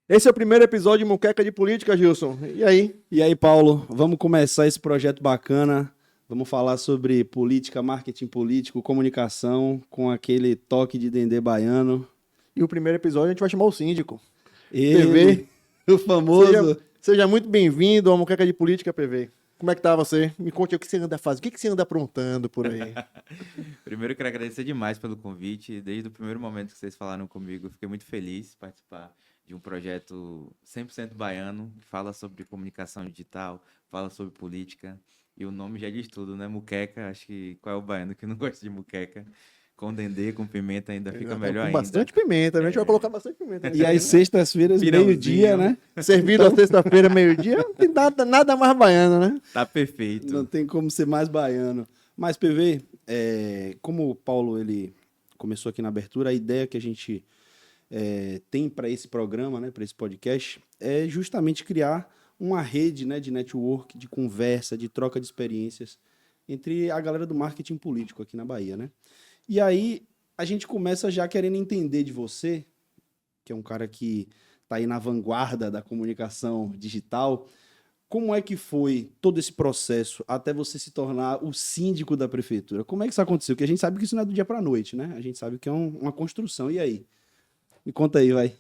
Esse é o primeiro episódio de Muqueca de Política, Gilson. E aí? E aí, Paulo, vamos começar esse projeto bacana. Vamos falar sobre política, marketing político, comunicação, com aquele toque de dendê baiano. E o primeiro episódio a gente vai chamar o síndico. Ele, PV, o famoso. seja muito bem-vindo ao Muqueca de Política, PV. Como é que tá você? Me conte o que você anda fazendo, o que você anda aprontando por aí? Primeiro, eu quero agradecer demais pelo convite. Desde o primeiro momento que vocês falaram comigo, eu fiquei muito feliz de participar de um projeto 100% baiano, que fala sobre comunicação digital, fala sobre política. E o nome já diz tudo, né? Muqueca, acho que qual é o baiano que não gosta de muqueca? Com dendê, com pimenta ainda fica melhor Com ainda. bastante pimenta, né? A gente vai colocar bastante pimenta. E às sextas-feiras, meio-dia, né? Servido à sexta-feira, meio-dia, não tem nada mais baiano, né? Tá perfeito. Não tem como ser mais baiano. Mas, PV, como o Paulo ele começou aqui na abertura, a ideia que a gente tem para esse programa, né, para esse podcast, é justamente criar uma rede, né, de network, de conversa, de troca de experiências entre a galera do marketing político aqui na Bahia, né? E aí a gente começa já querendo entender de você, que é um cara que está aí na vanguarda da comunicação digital, como é que foi todo esse processo até você se tornar o síndico da prefeitura? Como é que isso aconteceu? Porque a gente sabe que isso não é do dia para a noite, né? A gente sabe que é uma construção. E aí? Me conta aí, vai.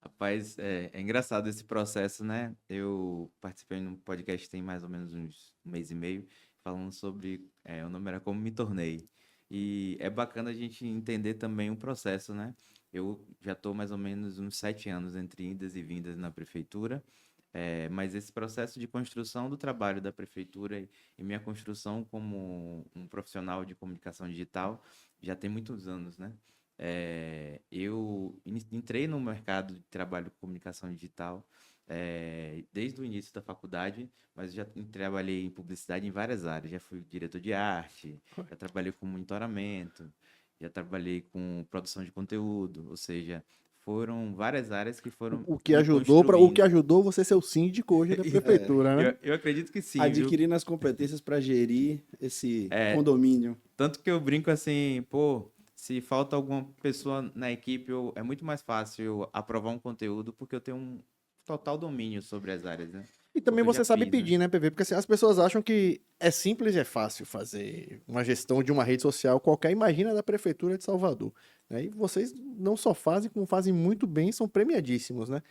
Rapaz, é engraçado esse processo, né? Eu participei num podcast tem mais ou menos um mês e meio, falando sobre, o nome era Como Me Tornei. E é bacana a gente entender também o processo, né? Eu já estou mais ou menos uns 7 anos entre indas e vindas na prefeitura, mas esse processo de construção do trabalho da prefeitura e minha construção como um profissional de comunicação digital já tem muitos anos, né? Eu entrei no mercado de trabalho com comunicação digital desde o início da faculdade, mas já trabalhei em publicidade em várias áreas. Já fui diretor de arte, já trabalhei com monitoramento, já trabalhei com produção de conteúdo, ou seja, foram várias áreas que foram O que me ajudou você ser o síndico hoje da prefeitura, né? Eu acredito que sim, viu? Adquirindo as competências para gerir esse É, condomínio. Tanto que eu brinco assim, pô, se falta alguma pessoa na equipe, é muito mais fácil eu aprovar um conteúdo porque eu tenho um total domínio sobre as áreas, né? E também Porque eu você já sabe fiz, né? pedir, né, PV? Porque assim, as pessoas acham que é simples e é fácil fazer uma gestão de uma rede social qualquer. Imagina da Prefeitura de Salvador, né? E vocês não só fazem, como fazem muito bem, são premiadíssimos, né?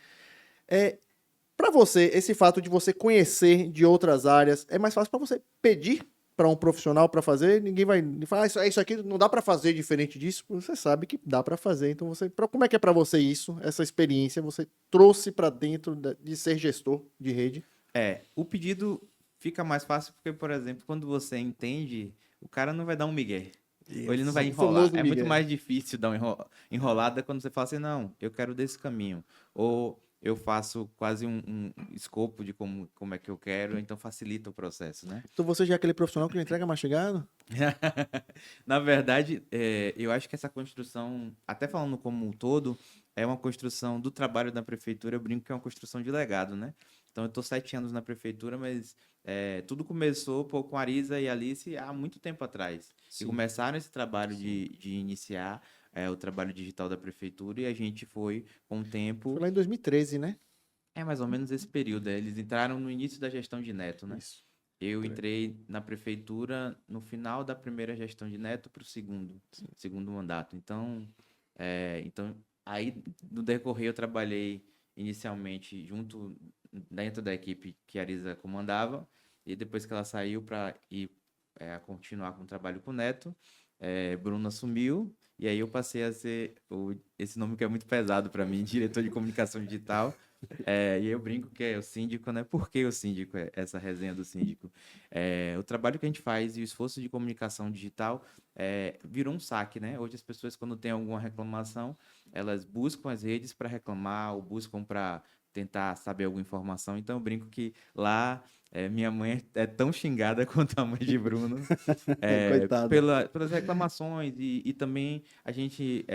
Para você, esse fato de você conhecer de outras áreas, é mais fácil para você pedir para um profissional para fazer, ninguém vai falar, isso aqui não dá para fazer diferente disso, você sabe que dá para fazer, então como é que é para você isso, essa experiência, você trouxe para dentro de ser gestor de rede? O pedido fica mais fácil porque, por exemplo, quando você entende, o cara não vai dar um migué. Ou ele não vai O enrolar. famoso É muito Miguel. mais difícil dar uma enrolada quando você fala assim, não, eu quero desse caminho. Ou eu faço quase um escopo de como é que eu quero, então facilita o processo, né? Então você já é aquele profissional que entrega mastigado? Na verdade, eu acho que essa construção, até falando como um todo, é uma construção do trabalho da prefeitura. Eu brinco que é uma construção de legado, né? Então, eu estou 7 anos na prefeitura, mas tudo começou com a Arisa e a Alice há muito tempo atrás. Que Sim. começaram esse trabalho de iniciar o trabalho digital da prefeitura e a gente foi, com o tempo, Foi lá em 2013, né? é mais ou menos esse período. Eles entraram no início da gestão de Neto, né? Isso. Eu entrei na prefeitura no final da primeira gestão de Neto para o segundo mandato. Então, aí no decorrer eu trabalhei inicialmente junto dentro da equipe que a Arisa comandava e depois que ela saiu para ir continuar com o trabalho com o Neto, Bruno assumiu e aí eu passei a ser esse nome que é muito pesado para mim, diretor de comunicação digital. E eu brinco que é o síndico, né? Por que o síndico é essa resenha do síndico? O trabalho que a gente faz e o esforço de comunicação digital virou um saque, né? Hoje as pessoas, quando têm alguma reclamação, elas buscam as redes para reclamar ou buscam para tentar saber alguma informação. Então eu brinco que lá minha mãe é tão xingada quanto a mãe de Bruno Coitado. pelas reclamações e também a gente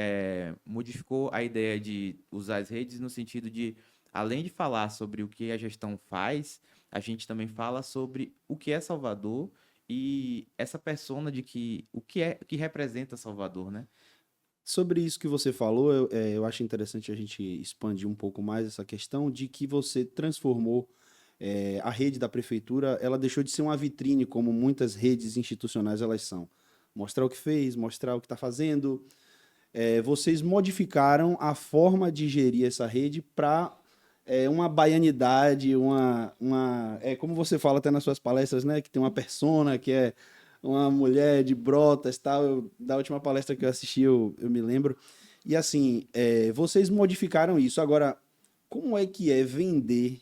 modificou a ideia de usar as redes no sentido de além de falar sobre o que a gestão faz, a gente também fala sobre o que é Salvador e essa persona de que o que representa Salvador, né? Sobre isso que você falou, eu acho interessante a gente expandir um pouco mais essa questão de que você transformou a rede da prefeitura, ela deixou de ser uma vitrine, como muitas redes institucionais elas são. Mostrar o que fez, mostrar o que está fazendo. Vocês modificaram a forma de gerir essa rede para uma baianidade, como você fala até nas suas palestras, né? Que tem uma persona que é uma mulher de brotas, tal. Da última palestra que eu assisti, eu me lembro. E assim, vocês modificaram isso. Agora, como é que é vender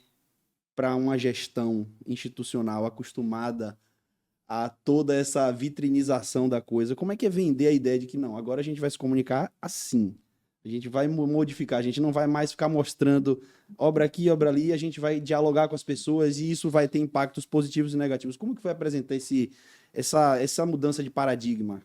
para uma gestão institucional acostumada a toda essa vitrinização da coisa? Como é que é vender a ideia de que não, agora a gente vai se comunicar assim? A gente vai modificar, a gente não vai mais ficar mostrando obra aqui, obra ali, a gente vai dialogar com as pessoas e isso vai ter impactos positivos e negativos. Como que foi apresentar essa mudança de paradigma?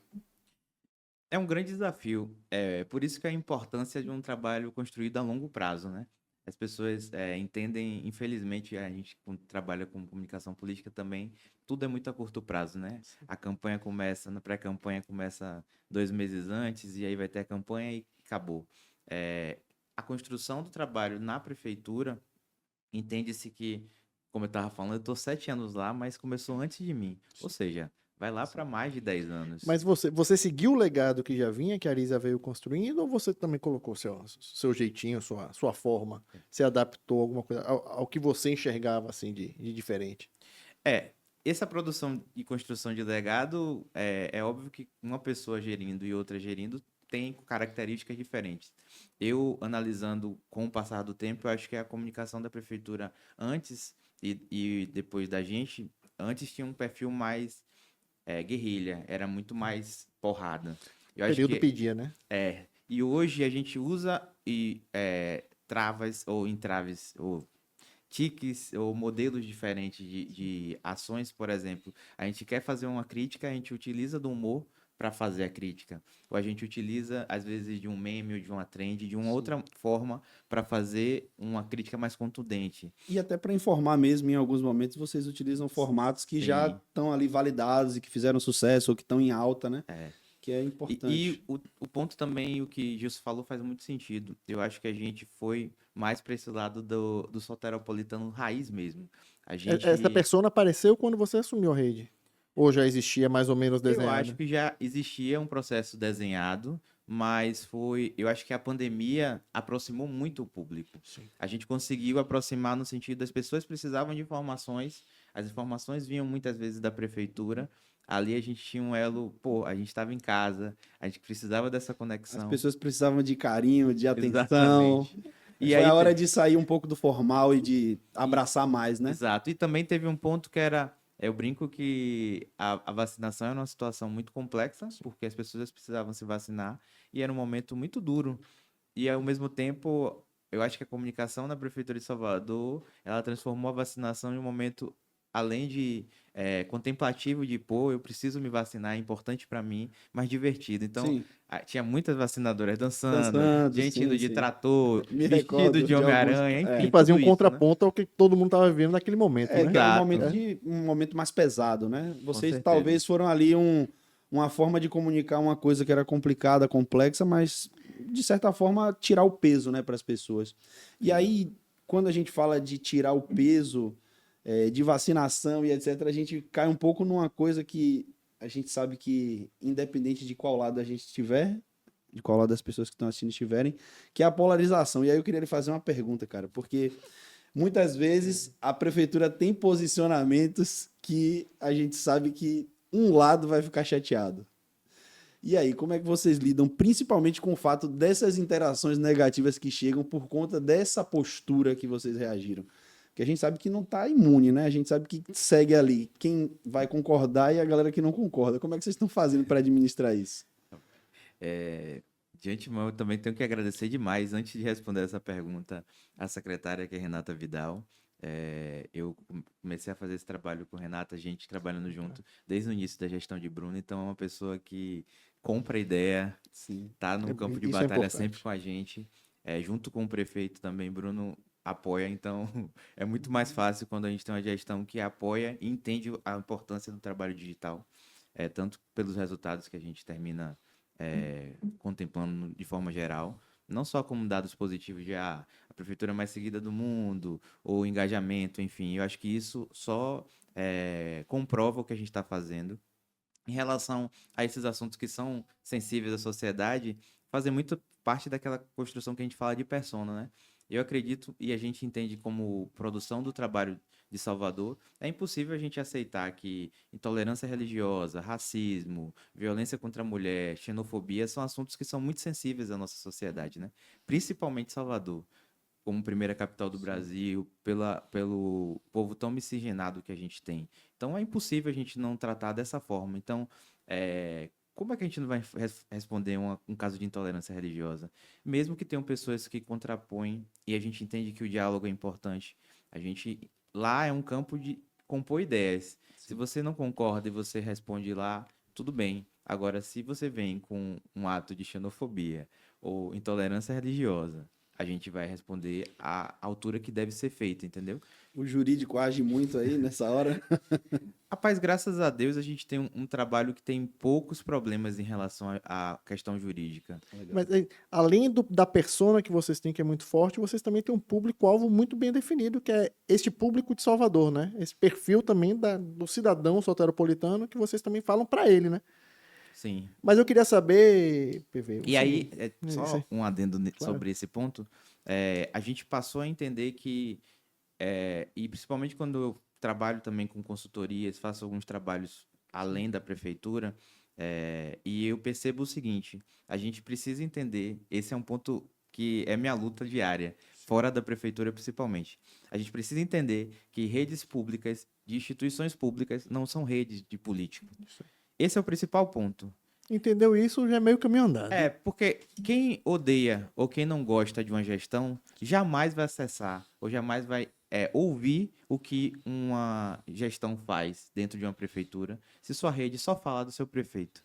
É um grande desafio. É por isso que a importância de um trabalho construído a longo prazo, né? As pessoas entendem, infelizmente, a gente quando trabalha com comunicação política também, tudo é muito a curto prazo, né? A campanha começa, na pré-campanha começa 2 meses antes, e aí vai ter a campanha e acabou. A construção do trabalho na prefeitura, entende-se que, como eu estava falando, eu estou 7 anos lá, mas começou antes de mim. Ou seja, vai lá para mais de 10 anos. Mas você seguiu o legado que já vinha, que a Arisa veio construindo, ou você também colocou seu jeitinho, sua forma, se adaptou alguma coisa ao que você enxergava assim de diferente? Essa produção e construção de legado, é óbvio que uma pessoa gerindo e outra gerindo tem características diferentes. Eu, analisando com o passar do tempo, eu acho que a comunicação da prefeitura antes e depois da gente, antes tinha um perfil mais guerrilha, era muito mais porrada. Eu O acho período que pedia, né? e hoje a gente usa travas ou entraves ou tiques ou modelos diferentes de ações, por exemplo. A gente quer fazer uma crítica, a gente utiliza do humor para fazer a crítica. Ou a gente utiliza, às vezes, de um meme ou de uma trend, de uma outra forma para fazer uma crítica mais contundente. E até para informar mesmo, em alguns momentos, vocês utilizam formatos que já Sim. estão ali validados e que fizeram sucesso ou que estão em alta, né? Que é importante. E o ponto também, o que Gilson falou, faz muito sentido. Eu acho que a gente foi mais para esse lado do soteropolitano raiz mesmo. A gente, Essa persona apareceu quando você assumiu a rede? Ou já existia mais ou menos eu acho desenhada? que já existia um processo desenhado, mas eu acho que a pandemia aproximou muito o público. Sim. A gente conseguiu aproximar no sentido das pessoas precisavam de informações, as informações vinham muitas vezes da prefeitura. Ali a gente tinha um elo, a gente estava em casa, a gente precisava dessa As conexão. pessoas precisavam de carinho, de atenção. Exatamente. E foi a hora de sair um pouco do formal e de abraçar mais, né? Exato. E também teve um ponto que era, eu brinco que a vacinação era uma situação muito complexa, porque as pessoas precisavam se vacinar, e era um momento muito duro. E ao mesmo tempo, eu acho que a comunicação na Prefeitura de Salvador, ela transformou a vacinação em um momento, além de contemplativo, de, eu preciso me vacinar, é importante para mim, mas divertido. Então, Sim. tinha muitas vacinadoras dançando, Dançando, gente sim, indo de sim. trator, Me vestido recordo de de Homem-Aranha, alguns- enfim, Que fazia um tudo isso, né? contraponto ao que todo mundo estava vivendo naquele momento, né? Que era um Exato. momento, um momento mais pesado, né? Vocês certeza. talvez foram ali uma forma de comunicar uma coisa que era complicada, complexa, mas de certa forma tirar o peso, né, para as pessoas. E aí, quando a gente fala de tirar o peso de vacinação e etc., a gente cai um pouco numa coisa que a gente sabe que, independente de qual lado a gente estiver, de qual lado das pessoas que estão assistindo estiverem, que é a polarização. E aí eu queria lhe fazer uma pergunta, cara, porque muitas vezes a prefeitura tem posicionamentos que a gente sabe que um lado vai ficar chateado. E aí, como é que vocês lidam, principalmente com o fato dessas interações negativas que chegam por conta dessa postura que vocês reagiram? Porque a gente sabe que não está imune, né? A gente sabe que segue ali quem vai concordar e a galera que não concorda. Como é que vocês estão fazendo para administrar isso? De antemão, eu também tenho que agradecer demais, antes de responder essa pergunta, a secretária, que é Renata Vidal. Eu comecei a fazer esse trabalho com Renata, a gente trabalhando junto desde o início da gestão de Bruno, então é uma pessoa que compra a ideia, tá no campo de Isso é batalha importante. sempre com a gente, junto com o prefeito também, Bruno apoia, então é muito mais fácil quando a gente tem uma gestão que apoia e entende a importância do trabalho digital, tanto pelos resultados que a gente termina contemplando de forma geral, não só como dados positivos de a prefeitura mais seguida do mundo, ou engajamento, enfim, eu acho que isso só comprova o que a gente está fazendo. Em relação a esses assuntos que são sensíveis à sociedade, fazem muito parte daquela construção que a gente fala de persona, né? Eu acredito e a gente entende como produção do trabalho de Salvador, é impossível a gente aceitar que intolerância religiosa, racismo, violência contra a mulher, xenofobia são assuntos que são muito sensíveis à nossa sociedade, né? Principalmente Salvador, como primeira capital do Brasil, pelo povo tão miscigenado que a gente tem. Então é impossível a gente não tratar dessa forma. Então, como é que a gente não vai responder um caso de intolerância religiosa? Mesmo que tenham pessoas que contrapõem e a gente entende que o diálogo é importante. A gente lá é um campo de compor ideias. Se você não concorda e você responde lá, tudo bem. Agora, se você vem com um ato de xenofobia ou intolerância religiosa, a gente vai responder à altura que deve ser feita, entendeu? O jurídico age muito aí nessa hora. Rapaz, graças a Deus a gente tem um trabalho que tem poucos problemas em relação à questão jurídica. Mas além da persona que vocês têm, que é muito forte, vocês também têm um público-alvo muito bem definido, que é este público de Salvador, né? Esse perfil também do cidadão soteropolitano, que vocês também falam para ele, né? Sim. Mas eu queria saber, PV... E aí, isso só aí. um adendo Claro. sobre esse ponto, a gente passou a entender que, e principalmente quando eu trabalho também com consultorias, faço alguns trabalhos além da prefeitura, e eu percebo o seguinte, a gente precisa entender, esse é um ponto que é minha luta diária, fora da prefeitura principalmente. A gente precisa entender que redes públicas, de instituições públicas, não são redes de político. Esse é o principal ponto. Entendeu isso, já é meio caminho andado. Porque quem odeia ou quem não gosta de uma gestão jamais vai acessar ou jamais vai ouvir o que uma gestão faz dentro de uma prefeitura se sua rede só falar do seu prefeito.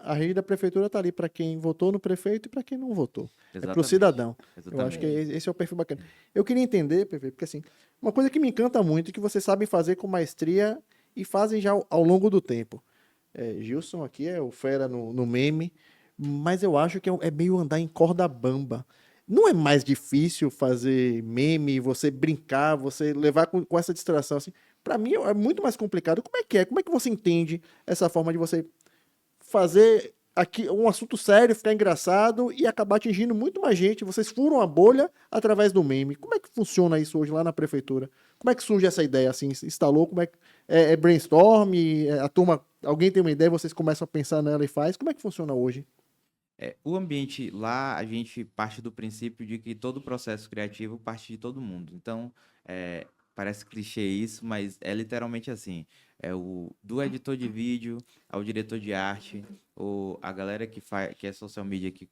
A rede da prefeitura está ali para quem votou no prefeito e para quem não votou. É para o Exatamente. cidadão. Eu Exatamente. acho que esse é o perfil bacana. Eu queria entender, PV, porque assim, uma coisa que me encanta muito e que vocês sabem fazer com maestria e fazem já ao longo do tempo. Gilson aqui é o fera no meme, mas eu acho que é meio andar em corda bamba. Não é mais difícil fazer meme, você brincar, você levar com essa distração assim? Para mim é muito mais complicado. Como é que é? Como é que você entende essa forma de você fazer aqui um assunto sério, ficar engraçado e acabar atingindo muito mais gente? Vocês furam a bolha através do meme. Como é que funciona isso hoje lá na prefeitura? Como é que surge essa ideia assim? Instalou? Como é que é brainstorm? A turma, alguém tem uma ideia, vocês começam a pensar nela e faz? Como é que funciona hoje? O ambiente lá, a gente parte do princípio de que todo processo criativo parte de todo mundo. Então, parece clichê isso, mas é literalmente assim. Do editor de vídeo ao diretor de arte, ou a galera que é social media, que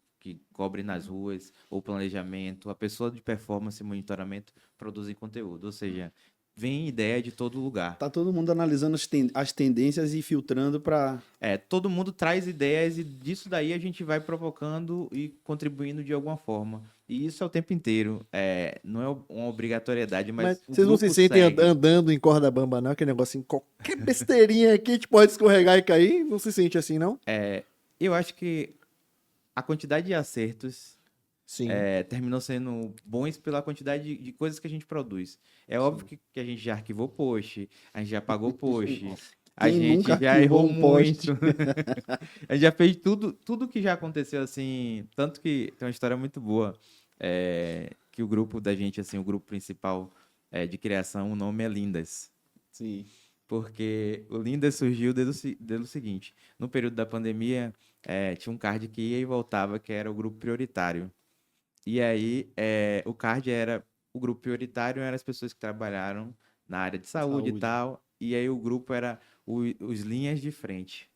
cobre nas ruas, ou planejamento, a pessoa de performance e monitoramento produzem conteúdo. Ou seja, vem ideia de todo lugar. Tá todo mundo analisando as tendências e filtrando para... Todo mundo traz ideias e disso daí a gente vai provocando e contribuindo de alguma forma. E isso é o tempo inteiro. Não é uma obrigatoriedade, mas o vocês não se grupo sentem segue. andando em corda bamba, não? Aquele negócio assim, qualquer besteirinha aqui a gente pode escorregar e cair? Não se sente assim, não? Eu acho que a quantidade de acertos Sim. terminou sendo bons pela quantidade de coisas que a gente produz. É óbvio que a gente já arquivou post, a gente já apagou post, a Quem gente nunca já arquivou errou um post? muito. A gente já fez tudo que já aconteceu, assim, tanto que tem uma história muito boa, que o grupo da gente, assim, o grupo principal de criação, o nome é Lindas. Sim. Porque o Lindas surgiu desde o seguinte, no período da pandemia, tinha um card que ia e voltava, que era o grupo prioritário. E aí, o grupo prioritário eram as pessoas que trabalharam na área de saúde e tal, e aí o grupo era os linhas de frente.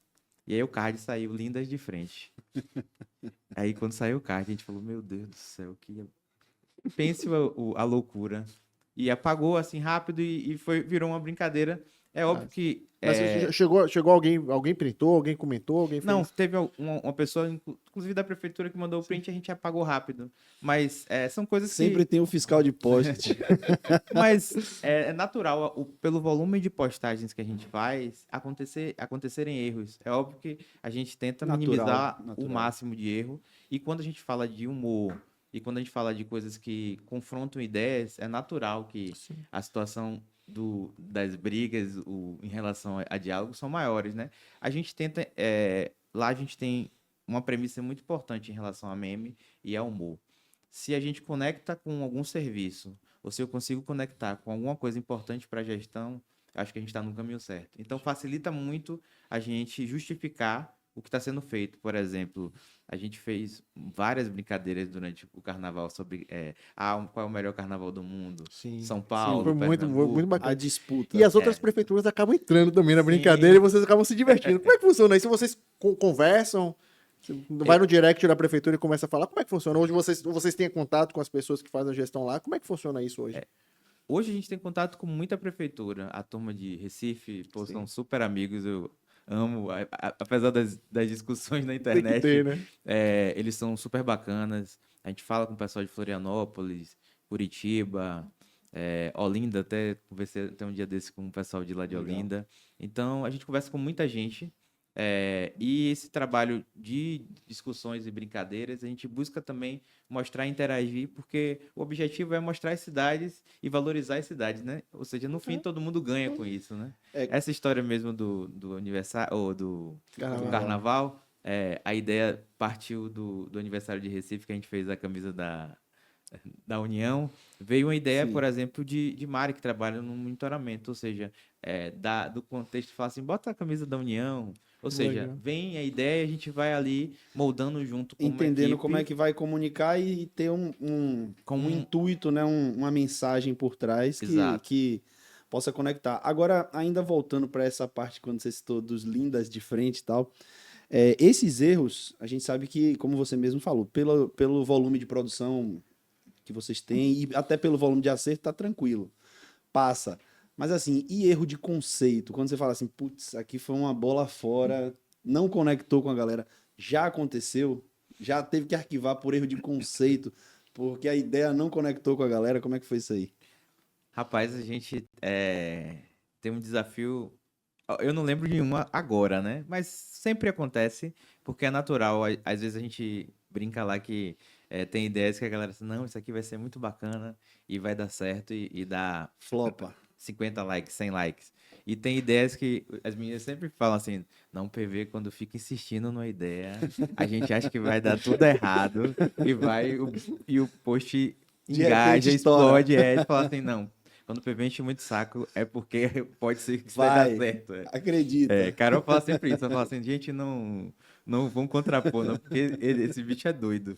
E aí o card saiu Lindas de Frente. Aí quando saiu o card, a gente falou, meu Deus do céu, pense a loucura. E apagou assim rápido e virou uma brincadeira É óbvio que... Mas chegou alguém printou, alguém comentou, alguém fez... Não, teve uma pessoa, inclusive da prefeitura, que mandou o print e a gente apagou rápido. Mas são coisas Sempre que... tem o fiscal de post. Mas é natural, pelo volume de postagens que a gente faz, acontecerem erros. É óbvio que a gente tenta minimizar o máximo de erro. E quando a gente fala de humor, e quando a gente fala de coisas que confrontam ideias, é natural que a situação das brigas em relação a diálogo são maiores, né? A gente tenta... lá a gente tem uma premissa muito importante em relação a meme e a humor. Se a gente conecta com algum serviço, ou se eu consigo conectar com alguma coisa importante para a gestão, acho que a gente está no caminho certo. Então, facilita muito a gente justificar o que está sendo feito. Por exemplo, a gente fez várias brincadeiras durante o carnaval sobre qual é o melhor carnaval do mundo. Sim. São Paulo, foi muito bacana. A disputa. E as outras prefeituras acabam entrando também na brincadeira e vocês acabam se divertindo. Como é que funciona isso? Vocês conversam? Você vai no direct da prefeitura e começa a falar? Como é que funciona? Hoje vocês têm contato com as pessoas que fazem a gestão lá? Como é que funciona isso hoje? Hoje a gente tem contato com muita prefeitura. A turma de Recife, são super amigos. Eu amo, apesar das discussões na internet. Tem que ter, né? Eles são super bacanas. A gente fala com o pessoal de Florianópolis, Curitiba, Olinda, até conversei até um dia desse com o pessoal de lá de Legal. Olinda. Então, a gente conversa com muita gente. E esse trabalho de discussões e brincadeiras, a gente busca também mostrar e interagir, porque o objetivo é mostrar as cidades e valorizar as cidades, né? Ou seja, no fim, todo mundo ganha com isso, né? Essa história mesmo do aniversário, ou do carnaval, a ideia partiu do aniversário de Recife, que a gente fez a camisa da União. Veio uma ideia, por exemplo, de Mari, que trabalha no monitoramento, ou seja, do contexto, fala assim, bota a camisa da União. Ou seja, Legal. vem a ideia, a gente vai ali moldando junto com Entendendo uma como é equipe. que vai comunicar e ter um intuito, né? Uma mensagem por trás Exato. que possa conectar. Agora, ainda voltando para essa parte, quando você citou dos lindas de frente e tal, esses erros, a gente sabe que, como você mesmo falou, pelo volume de produção que vocês têm e até pelo volume de acerto, tá tranquilo. Passa. Mas assim, e erro de conceito? Quando você fala assim, putz, aqui foi uma bola fora, não conectou com a galera. Já aconteceu? Já teve que arquivar por erro de conceito, porque a ideia não conectou com a galera? Como é que foi isso aí? Rapaz, a gente tem um desafio. Eu não lembro de uma agora, né? Mas sempre acontece, porque é natural. Às vezes a gente brinca lá que tem ideias que a galera diz, não, isso aqui vai ser muito bacana e vai dar certo e dá Flopa. 50 likes, 100 likes. E tem ideias que as meninas sempre falam assim, não, PV, quando fica insistindo numa ideia, a gente acha que vai dar tudo errado e o post engaja, explode, e fala assim, não, quando o PV enche muito saco, é porque pode ser que isso vai dar certo. Acredita. Carol fala sempre isso, ela fala assim, gente, não vamos contrapor, não, porque esse bicho é doido.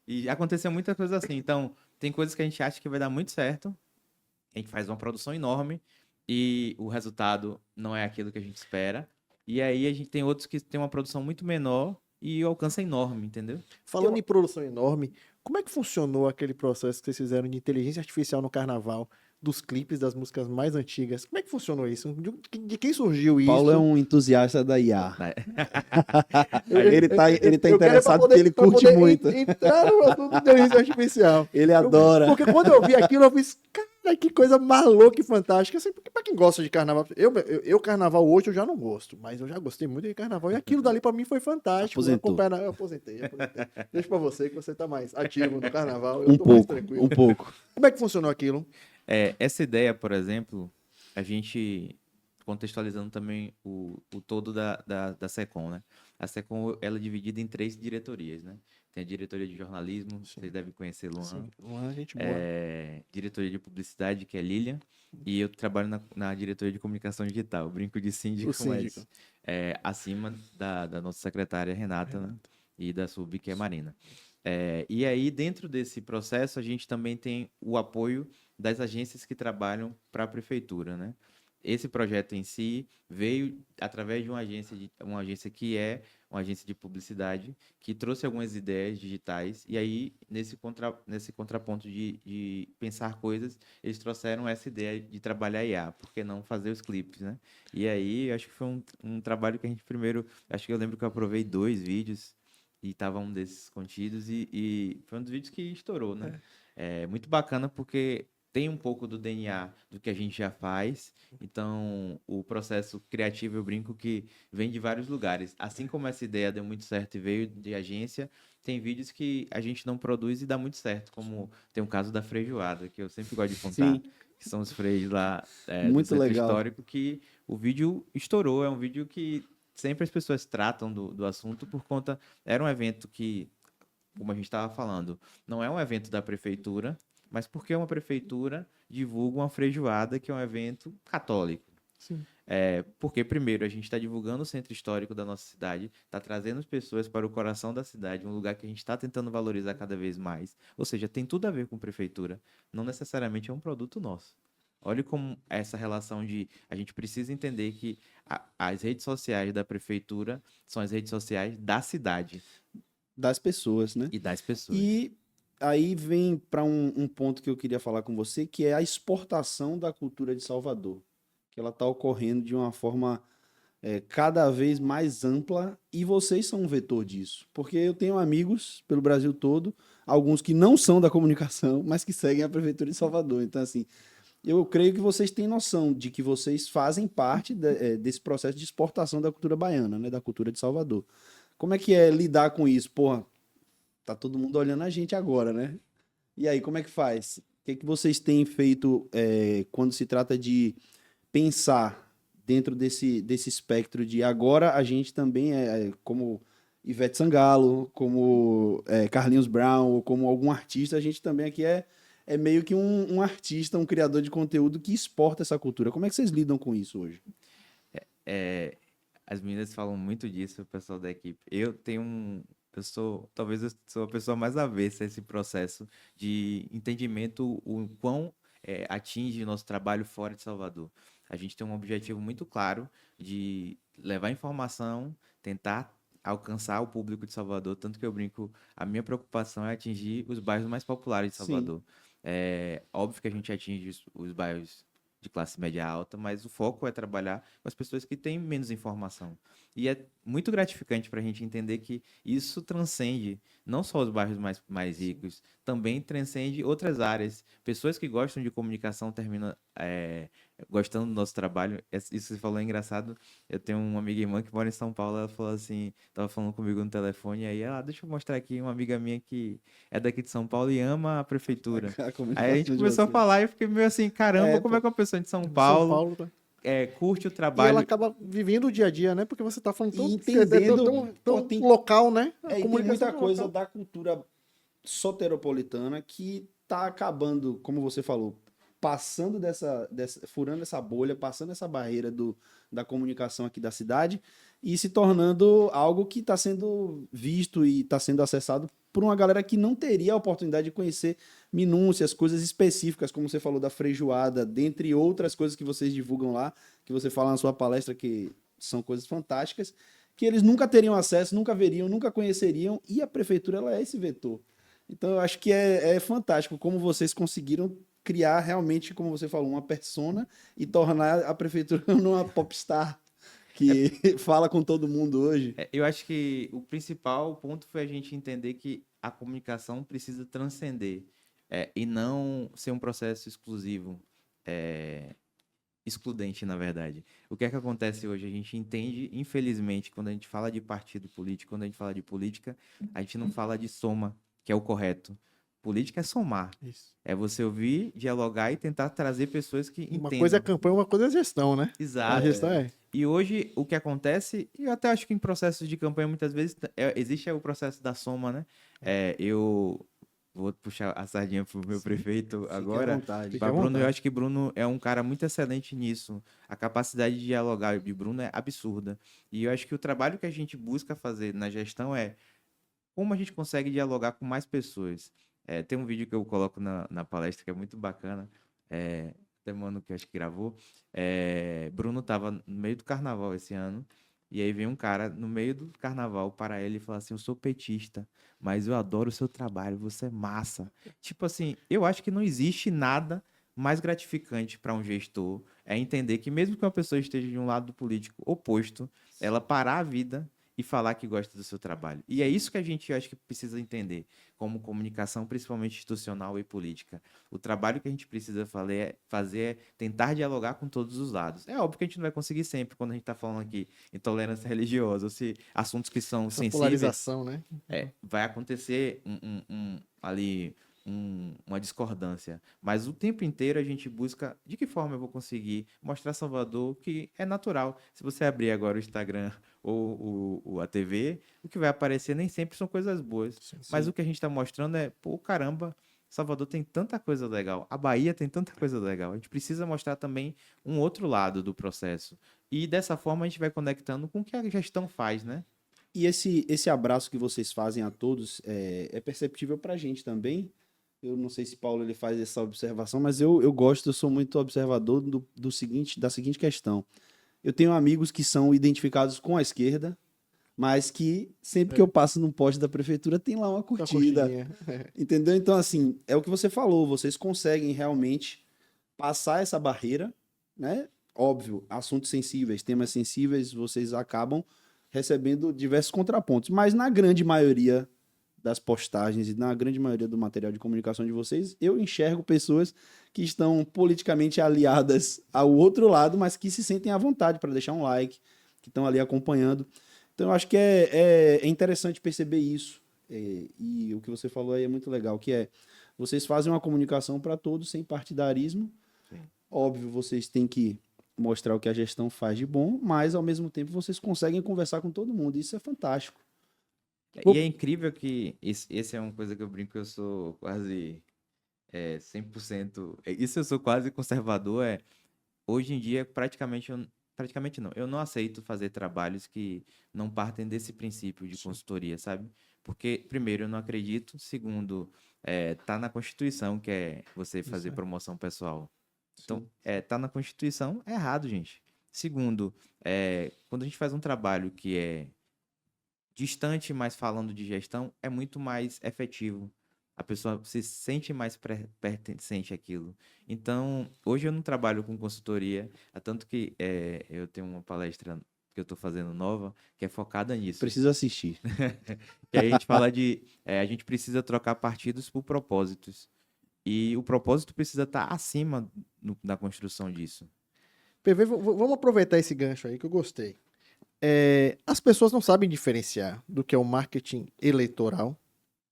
E aconteceu muitas coisas assim, então, tem coisas que a gente acha que vai dar muito certo, a gente faz uma produção enorme e o resultado não é aquilo que a gente espera. E aí a gente tem outros que tem uma produção muito menor e o alcance é enorme, entendeu? Falando em produção enorme, como é que funcionou aquele processo que vocês fizeram de inteligência artificial no carnaval, dos clipes das músicas mais antigas? Como é que funcionou isso? De quem surgiu isso? Paulo é um entusiasta da IA. Eu Ele tá quero interessado pra porque ele pra curte poder muito. Entrar no assunto de inteligência artificial. Ele adora. Porque quando eu vi aquilo, eu fiz, cara, que coisa maluca e fantástica. Assim, porque pra quem gosta de carnaval, eu carnaval hoje eu já não gosto, mas eu já gostei muito de carnaval. E aquilo dali pra mim foi fantástico. Aposentou. Eu aposentei. Deixa pra você que você tá mais ativo no carnaval. Eu tô mais tranquilo. Um pouco. Como é que funcionou aquilo? Essa ideia, por exemplo, a gente contextualizando também o todo da SECOM, né? A SECOM, ela é dividida em 3 diretorias, né? Tem a diretoria de jornalismo, vocês devem conhecer Luan. Sim, Luan, gente boa. Diretoria de publicidade, que é Lilian, e eu trabalho na diretoria de comunicação digital, brinco de síndico, mas acima da nossa secretária Renata, né? E da sub, que é Marina. E aí, dentro desse processo, a gente também tem o apoio das agências que trabalham para a prefeitura, né? Esse projeto em si veio através de uma agência que é uma agência de publicidade, que trouxe algumas ideias digitais, e aí, nesse contraponto de pensar coisas, eles trouxeram essa ideia de trabalhar IA, por que não fazer os clipes, né? E aí, acho que foi um trabalho que a gente primeiro, acho que eu lembro que eu aprovei 2 vídeos, e tava um desses contidos, e foi um dos vídeos que estourou, né? É muito bacana porque tem um pouco do DNA do que a gente já faz, então o processo criativo eu brinco que vem de vários lugares. Assim como essa ideia deu muito certo e veio de agência, tem vídeos que a gente não produz e dá muito certo, como tem o caso da feijoada, que eu sempre gosto de contar, Sim, que são os freios lá do muito Centro legal. Histórico, que o vídeo estourou, é um vídeo que sempre as pessoas tratam do assunto por conta... Era um evento que, como a gente estava falando, não é um evento da prefeitura, mas porque uma prefeitura divulga uma feijoada, que é um evento católico. Sim. Porque, primeiro, a gente está divulgando o centro histórico da nossa cidade, está trazendo as pessoas para o coração da cidade, um lugar que a gente está tentando valorizar cada vez mais. Ou seja, tem tudo a ver com prefeitura. Não necessariamente é um produto nosso. Olha como essa relação de... A gente precisa entender que as redes sociais da prefeitura são as redes sociais da cidade Das pessoas, né? e das pessoas. E aí vem para um ponto que eu queria falar com você, que é a exportação da cultura de Salvador, que ela está ocorrendo de uma forma cada vez mais ampla, e vocês são um vetor disso, porque eu tenho amigos pelo Brasil todo, alguns que não são da comunicação, mas que seguem a Prefeitura de Salvador. Então, assim, eu creio que vocês têm noção de que vocês fazem parte desse processo de exportação da cultura baiana, né, da cultura de Salvador. Como é que é lidar com isso? Porra, tá todo mundo olhando a gente agora, né? E aí, como é que faz? O que vocês têm feito quando se trata de pensar dentro desse espectro de agora a gente também como Ivete Sangalo, como Carlinhos Brown, ou como algum artista, a gente também aqui é meio que um artista, um criador de conteúdo que exporta essa cultura. Como é que vocês lidam com isso hoje? As meninas falam muito disso, o pessoal da equipe. Talvez eu sou a pessoa mais avessa a esse processo de entendimento o quão atinge o nosso trabalho fora de Salvador. A gente tem um objetivo muito claro de levar informação, tentar alcançar o público de Salvador, tanto que eu brinco, a minha preocupação é atingir os bairros mais populares de Sim. Salvador. É óbvio que a gente atinge os bairros de classe média alta, mas o foco é trabalhar com as pessoas que têm menos informação. E é muito gratificante para a gente entender que isso transcende não só os bairros mais ricos, também transcende outras áreas. Pessoas que gostam de comunicação terminam gostando do nosso trabalho. Isso que você falou é engraçado. Eu tenho uma amiga irmã que mora em São Paulo, ela falou assim, estava falando comigo no telefone, aí, deixa eu mostrar aqui uma amiga minha que é daqui de São Paulo e ama a prefeitura. A Aí a comunicação gente de começou a vocês. falar e eu fiquei meio assim, caramba, como Pô, é que uma pessoa de São São Paulo, Paulo, tá? curte o E ela trabalho... acaba vivendo o dia a dia, né? Porque você tá falando E tão, entendendo, tão pô, tem- local, né? A e tem comunicação muita é coisa local. da cultura soteropolitana que tá acabando, como você falou, passando furando essa bolha, passando essa barreira da comunicação aqui da cidade e se tornando algo que está sendo visto e está sendo acessado por uma galera que não teria a oportunidade de conhecer minúcias, coisas específicas, como você falou da feijoada, dentre outras coisas que vocês divulgam lá, que você fala na sua palestra, que são coisas fantásticas, que eles nunca teriam acesso, nunca veriam, nunca conheceriam, e a prefeitura ela é esse vetor. Então eu acho que é fantástico como vocês conseguiram criar realmente, como você falou, uma persona e tornar a prefeitura numa popstar que fala com todo mundo hoje. Eu acho que o principal ponto foi a gente entender que a comunicação precisa transcender e não ser um processo exclusivo, excludente, na verdade. O que é que acontece hoje? A gente entende, infelizmente, quando a gente fala de partido político, quando a gente fala de política, a gente não fala de soma, que é o correto. Política é somar. Isso. É você ouvir, dialogar e tentar trazer pessoas que Uma entendam. coisa é campanha, uma coisa é gestão, né? A Exato. gestão é. E hoje, o que acontece, e eu até acho que em processos de campanha, muitas vezes, existe o processo da soma, né? Eu vou puxar a sardinha pro meu prefeito Fique à vontade. vontade. Fique Para à Bruno, vontade. eu acho que Bruno é um cara muito excelente nisso. A capacidade de dialogar de Bruno é absurda. E eu acho que o trabalho que a gente busca fazer na gestão é como a gente consegue dialogar com mais pessoas. Tem um vídeo que eu coloco na palestra que é muito bacana. Até mano que acho que gravou. Bruno estava no meio do carnaval esse ano E aí vem um cara no meio do carnaval para ele e fala assim: eu sou petista, mas eu adoro o seu trabalho, você é massa. Tipo assim, eu acho que não existe nada mais gratificante para um gestor é entender que mesmo que uma pessoa esteja de um lado político oposto, ela parar a vida e falar que gosta do seu trabalho. E é isso que a gente acho que precisa entender como comunicação, principalmente institucional e política. O trabalho que a gente precisa fazer é tentar dialogar com todos os lados. É óbvio que a gente não vai conseguir sempre quando a gente está falando aqui intolerância religiosa, ou se assuntos que são Essa sensíveis, polarização, né? vai acontecer uma discordância. Mas o tempo inteiro a gente busca de que forma eu vou conseguir mostrar a Salvador que é natural. Se você abrir agora o Instagram ou a TV, o que vai aparecer nem sempre são coisas boas. Mas o que a gente está mostrando é, pô, caramba, Salvador tem tanta coisa legal, a Bahia tem tanta coisa legal. A gente precisa mostrar também um outro lado do processo. E dessa forma a gente vai conectando com o que a gestão faz, né? E esse abraço que vocês fazem a todos é perceptível pra gente também. Eu não sei se Paulo ele faz essa observação, mas eu gosto, eu sou muito observador da seguinte questão. Eu tenho amigos que são identificados com a esquerda, mas que sempre que eu passo num poste da prefeitura tem lá uma Uma curtida. curtidinha. Entendeu? Então, assim, é o que você falou, vocês conseguem realmente passar essa barreira, né? Óbvio, assuntos sensíveis, temas sensíveis, vocês acabam recebendo diversos contrapontos, mas na grande maioria das postagens e na grande maioria do material de comunicação de vocês, eu enxergo pessoas que estão politicamente aliadas ao outro lado, mas que se sentem à vontade para deixar um like, que estão ali acompanhando. Então, eu acho que é interessante perceber isso. E o que você falou aí é muito legal, que é vocês fazem uma comunicação para todos, sem partidarismo. Sim. Óbvio, vocês têm que mostrar o que a gestão faz de bom, mas, ao mesmo tempo, vocês conseguem conversar com todo mundo. Isso é fantástico. E é incrível que esse é uma coisa que eu brinco, eu sou quase 100%. Isso eu sou quase conservador. Hoje em dia, praticamente não. Eu não aceito fazer trabalhos que não partem desse princípio de consultoria, sabe? Porque, primeiro, eu não acredito. Segundo, tá na Constituição que é você fazer promoção pessoal. Então, tá na Constituição, é errado, gente. Segundo, quando a gente faz um trabalho que é distante, mas falando de gestão, é muito mais efetivo. A pessoa se sente mais pertencente àquilo. Então, hoje eu não trabalho com consultoria, tanto que eu tenho uma palestra que eu estou fazendo nova, que é focada nisso. Preciso assistir. E aí a gente fala a gente precisa trocar partidos por propósitos. E o propósito precisa estar acima da construção disso. PV, vamos aproveitar esse gancho aí que eu gostei. As pessoas não sabem diferenciar do que é o marketing eleitoral,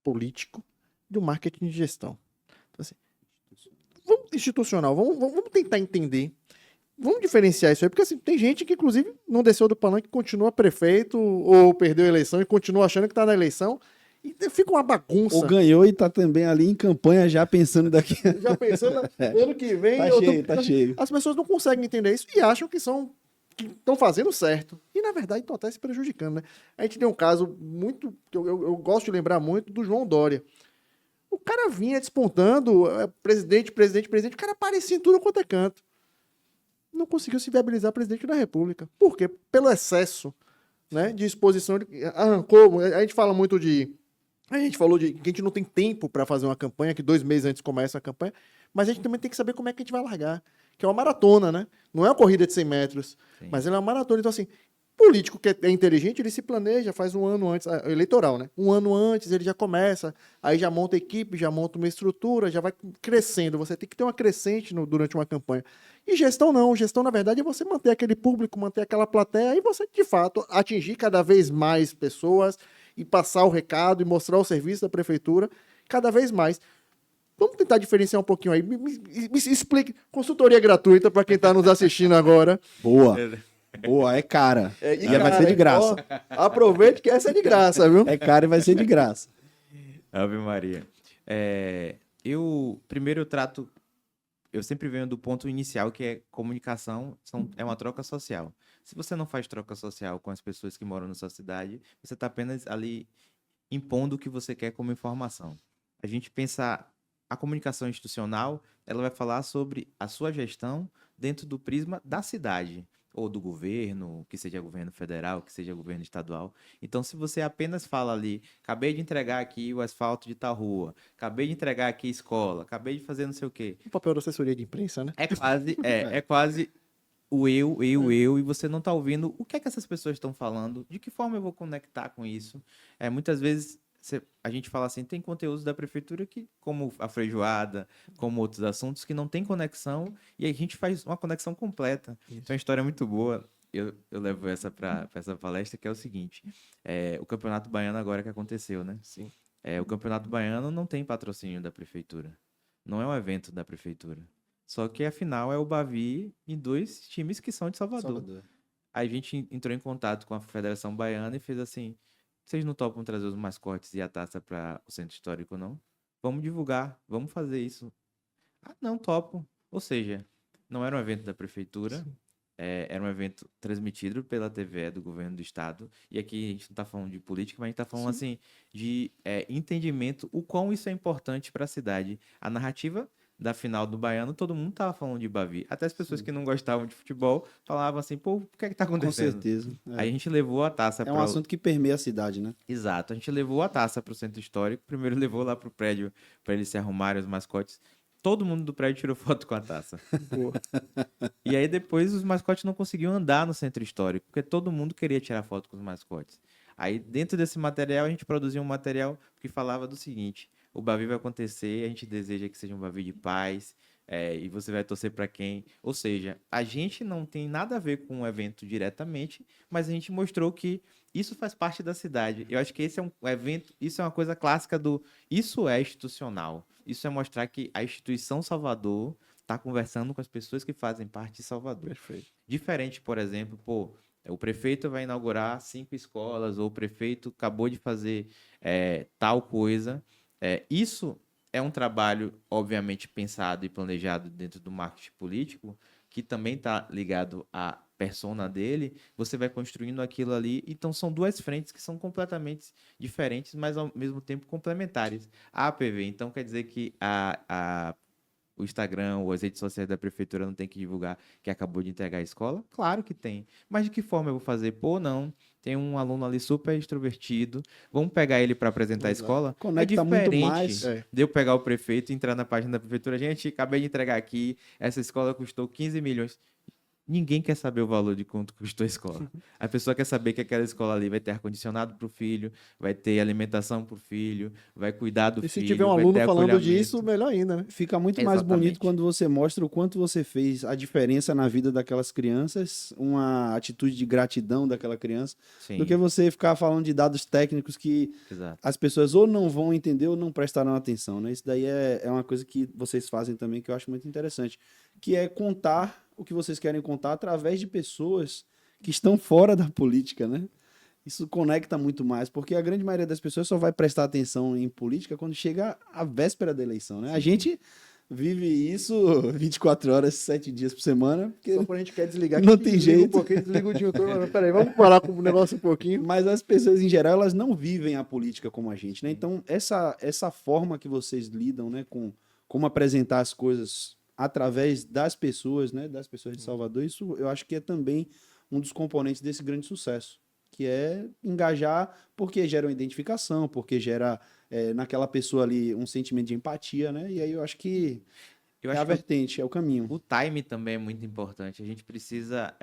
político, do marketing de gestão. Então, assim, institucional, vamos tentar entender. Vamos diferenciar isso aí, porque assim, tem gente que, inclusive, não desceu do palanque, continua prefeito, ou perdeu a eleição e continua achando que está na eleição. E fica uma bagunça. Ou ganhou e tá também ali em campanha já pensando daqui. Já pensando ano que vem. Tá cheio. As pessoas não conseguem entender isso e acham que estão fazendo certo. E, na verdade, estão até se prejudicando, né? A gente tem um caso muito, que eu gosto de lembrar muito, do João Dória. O cara vinha despontando, presidente, o cara aparecia em tudo quanto é canto. Não conseguiu se viabilizar presidente da República. Por quê? Pelo excesso, né, de exposição. Arrancou, a gente fala muito de... A gente falou de que a gente não tem tempo para fazer uma campanha, que 2 meses antes começa a campanha, mas a gente também tem que saber como é que a gente vai largar. Que é uma maratona, né? Não é uma corrida de 100 metros, Sim. mas ela é uma maratona. Então, assim, político que é inteligente, ele se planeja, faz um ano antes, eleitoral, né? Um ano antes ele já começa, aí já monta equipe, já monta uma estrutura, já vai crescendo. Você tem que ter uma crescente durante uma campanha. E gestão não. Gestão, na verdade, é você manter aquele público, manter aquela plateia e você, de fato, atingir cada vez mais pessoas e passar o recado e mostrar o serviço da prefeitura cada vez mais. Vamos tentar diferenciar um pouquinho aí. Me explique. Consultoria gratuita para quem está nos assistindo agora. Boa. Boa, é cara. E vai ser de graça. Ó, aproveite que essa é de graça, viu? É cara e vai ser de graça. Ave Maria. Eu sempre venho do ponto inicial, que é comunicação, é uma troca social. Se você não faz troca social com as pessoas que moram na sua cidade, você está apenas ali impondo o que você quer como informação. A gente pensa, a comunicação institucional, ela vai falar sobre a sua gestão dentro do prisma da cidade. ou do governo, que seja governo federal, que seja governo estadual. Então, se você apenas fala ali, acabei de entregar aqui o asfalto de tal rua, acabei de entregar aqui escola, acabei de fazer não sei o quê, O papel da assessoria de imprensa, né? é quase o eu, e você não está ouvindo o que é que essas pessoas estão falando, de que forma eu vou conectar com isso. Muitas vezes a gente fala assim, tem conteúdos da prefeitura que, como a feijoada, como outros assuntos, que não tem conexão, e a gente faz uma conexão completa. Então, é uma história muito boa. Eu levo essa para essa palestra, que é o seguinte: o Campeonato Baiano agora que aconteceu, né? Sim. O Campeonato Baiano não tem patrocínio da prefeitura. Não é um evento da prefeitura. Só que a final é o Bavi e 2 times que são de Salvador. Aí a gente entrou em contato com a Federação Baiana e fez assim: vocês não topam trazer os mascotes e a taça para o Centro Histórico, não? Vamos divulgar, vamos fazer isso. Ah, não, topo. Ou seja, não era um evento da prefeitura, era um evento transmitido pela TV do governo do estado. E aqui a gente não está falando de política, mas a gente está falando assim de entendimento, o quão isso é importante para a cidade. A narrativa da final do Baiano, todo mundo tava falando de Bavi. Até as pessoas que não gostavam de futebol falavam assim, pô, o que é que tá Com acontecendo? certeza. Aí a gente levou a taça É um assunto que permeia a cidade, né? Exato, a gente levou a taça pro Centro Histórico, primeiro levou lá pro prédio para eles se arrumarem, os mascotes. Todo mundo do prédio tirou foto com a taça. E aí depois os mascotes não conseguiam andar no Centro Histórico, porque todo mundo queria tirar foto com os mascotes. Aí dentro desse material a gente produziu um material que falava do seguinte: o Bavi vai acontecer, a gente deseja que seja um Bavi de paz, e você vai torcer para quem? Ou seja, a gente não tem nada a ver com o evento diretamente, mas a gente mostrou que isso faz parte da cidade. Eu acho que esse é um evento, isso é uma coisa clássica isso é institucional. Isso é mostrar que a instituição Salvador está conversando com as pessoas que fazem parte de Salvador. Perfeito. Diferente, por exemplo, o prefeito vai inaugurar 5 escolas, ou o prefeito acabou de fazer tal coisa. Isso é um trabalho, obviamente, pensado e planejado dentro do marketing político, que também está ligado à persona dele. Você vai construindo aquilo ali. Então, são 2 frentes que são completamente diferentes, mas ao mesmo tempo complementares. A APV, então, quer dizer que o Instagram ou as redes sociais da prefeitura não tem que divulgar que acabou de entregar a escola? Claro que tem. Mas de que forma eu vou fazer? Pô, não. Tem um aluno ali super extrovertido. Vamos pegar ele para apresentar a escola? Conecta muito mais. De eu pegar o prefeito e entrar na página da prefeitura. Gente, acabei de entregar aqui. Essa escola custou 15 milhões. Ninguém quer saber o valor de quanto custou a escola. A pessoa quer saber que aquela escola ali vai ter ar-condicionado para o filho, vai ter alimentação para o filho, vai cuidar do E se filho, tiver um vai aluno ter falando acolhimento. disso, melhor ainda, né? Fica muito mais Exatamente. bonito quando você mostra o quanto você fez a diferença na vida daquelas crianças, uma atitude de gratidão daquela criança, Sim, do que você ficar falando de dados técnicos que exato. as pessoas ou não vão entender ou não prestarão atenção, né? Isso daí é uma coisa que vocês fazem também que eu acho muito interessante, que é contar o que vocês querem contar através de pessoas que estão fora da política, né? Isso conecta muito mais, porque a grande maioria das pessoas só vai prestar atenção em política quando chega a véspera da eleição, né? A gente vive isso 24 horas, 7 dias por semana, porque Só quando a gente quer desligar, Não que tem desliga jeito. um pouquinho, desliga o disjuntor. Mas peraí, vamos parar com o negócio um pouquinho. mas as pessoas em geral, elas não vivem a política como a gente, né? Então, essa forma que vocês lidam, né, com como apresentar as coisas através das pessoas, né, das pessoas de Salvador, isso eu acho que é também um dos componentes desse grande sucesso, que é engajar porque gera uma identificação, porque gera naquela pessoa ali um sentimento de empatia, né? E aí eu acho que Eu é acho a que vertente, é o caminho. o time também é muito importante. A gente precisa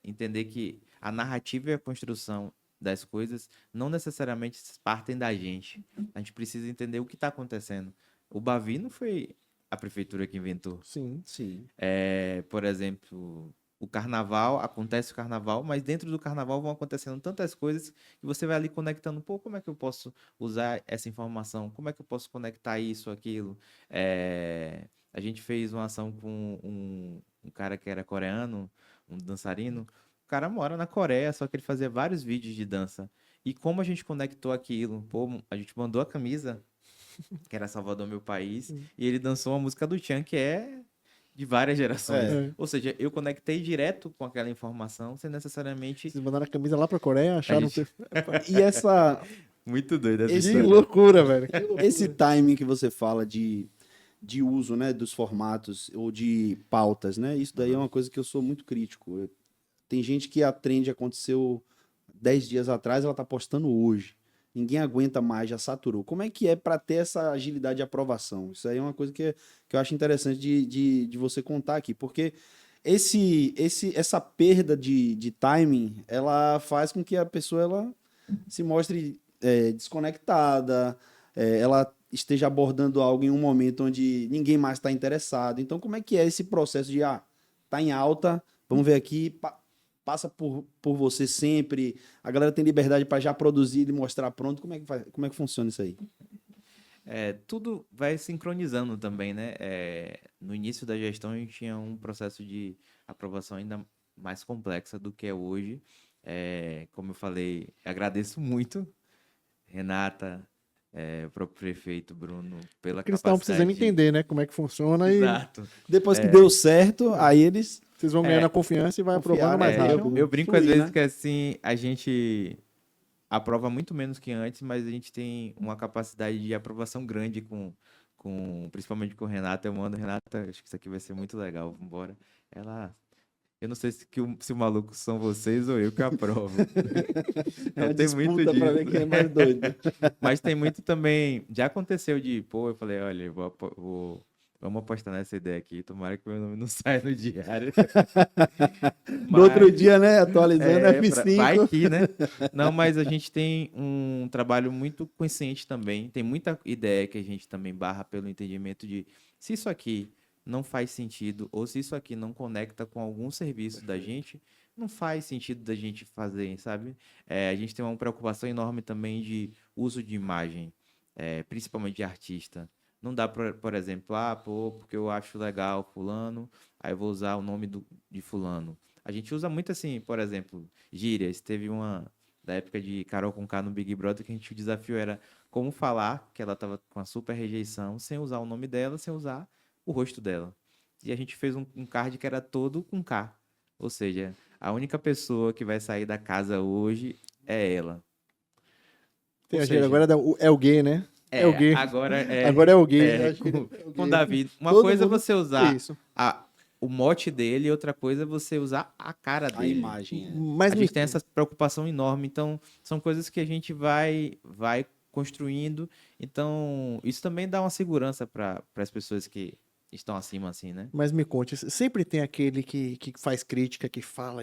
entender que a narrativa e a construção das coisas não necessariamente partem da gente. A gente precisa entender o que está acontecendo. O Bavi não foi a prefeitura que inventou. Sim. Sim. Por exemplo, o carnaval, acontece o carnaval, mas dentro do carnaval vão acontecendo tantas coisas que você vai ali conectando, pô, como é que eu posso usar essa informação? Como é que eu posso conectar isso, aquilo? A gente fez uma ação com um cara que era coreano, um dançarino. O cara mora na Coreia, só que ele fazia vários vídeos de dança. E como a gente conectou aquilo? Pô, a gente mandou a camisa, que era Salvador, meu país, e ele dançou uma música do Tchan, que é de várias gerações. É. Ou seja, eu conectei direto com aquela informação, sem necessariamente... Vocês mandaram a camisa lá pra Coreia, acharam... gente- E essa Muito doido essa Que história. loucura, velho. Que loucura. esse timing que você fala de uso, né, dos formatos ou de pautas, né? Isso daí é uma coisa que eu sou muito crítico. Tem gente que a trend aconteceu 10 dias atrás, ela tá postando hoje. Ninguém aguenta mais, já saturou. Como é que é para ter essa agilidade de aprovação? Isso aí é uma coisa que eu acho interessante de você contar aqui, porque essa perda de timing, ela faz com que a pessoa ela se mostre desconectada, ela esteja abordando algo em um momento onde ninguém mais está interessado. Então, como é que é esse processo de, tá em alta, vamos ver aqui, passa por você sempre, a galera tem liberdade para já produzir e mostrar pronto, como é que funciona isso aí? Tudo vai sincronizando também, né? No início da gestão, a gente tinha um processo de aprovação ainda mais complexa do que é hoje. Como eu falei, agradeço muito, Renata, o próprio prefeito Bruno, pela Porque eles estavam precisando capacidade. entender, né, como é que funciona e Exato. Depois que deu certo, aí eles vocês vão ganhando a confiança e vai aprovando confiaram, mais deixam rápido. Eu brinco às fluir, vezes né? que assim, a gente aprova muito menos que antes, mas a gente tem uma capacidade de aprovação grande principalmente com o Renata. Eu mando, Renata, acho que isso aqui vai ser muito legal, vambora. Eu não sei se o maluco são vocês ou eu que aprovo. É uma Tem muito disputa para ver disso. quem é mais doido. Mas tem muito também. Já aconteceu eu falei, olha, vamos apostar nessa ideia aqui, tomara que meu nome não saia no diário. No outro dia, né, atualizando Vai F5. que, né? Não, mas a gente tem um trabalho muito consciente também. Tem muita ideia que a gente também barra pelo entendimento de se isso aqui não faz sentido ou se isso aqui não conecta com algum serviço da gente, não faz sentido da gente fazer, sabe? A gente tem uma preocupação enorme também de uso de imagem, principalmente de artista. Não dá, por exemplo, porque eu acho legal fulano, aí eu vou usar o nome de fulano. A gente usa muito assim, por exemplo, gírias. Teve uma da época de Carol Conká no Big Brother que o desafio era como falar que ela estava com a super rejeição sem usar o nome dela, sem usar o rosto dela. E a gente fez um card que era todo com K. Ou seja, a única pessoa que vai sair da casa hoje é ela. Tem Ou a gíria seja, agora é o gay, né? É o gay. agora Agora é o gay. A gíria é o com gay. Davi. Uma Todo coisa é mundo- você usar Isso. o mote dele, e outra coisa é você usar a cara A dele. imagem. Mas A me gente tem essa preocupação enorme, então são coisas que a gente vai construindo. Então, isso também dá uma segurança para as pessoas que estão acima, assim, né? Mas me conte, sempre tem aquele que faz crítica, que fala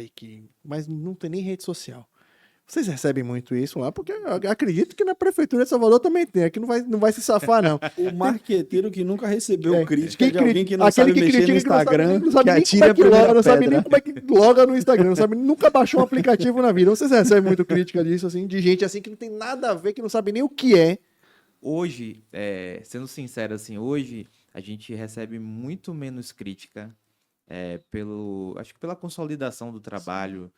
mas não tem nem rede social. Vocês recebem muito isso lá? Porque eu acredito que na prefeitura de Salvador também tem. Aqui não vai se safar, não. O marqueteiro que nunca recebeu crítica de Quem alguém que não aquele sabe que mexer no critica, Instagram, não sabe que nem como atira é a que primeira loga, não sabe nem pedra. como é que loga no Instagram, não sabe, nunca baixou um aplicativo na vida. Vocês recebem muito crítica disso, assim, de gente assim que não tem nada a ver, que não sabe nem o que é. Hoje, sendo sincero, assim, hoje a gente recebe muito menos crítica acho que pela consolidação do trabalho,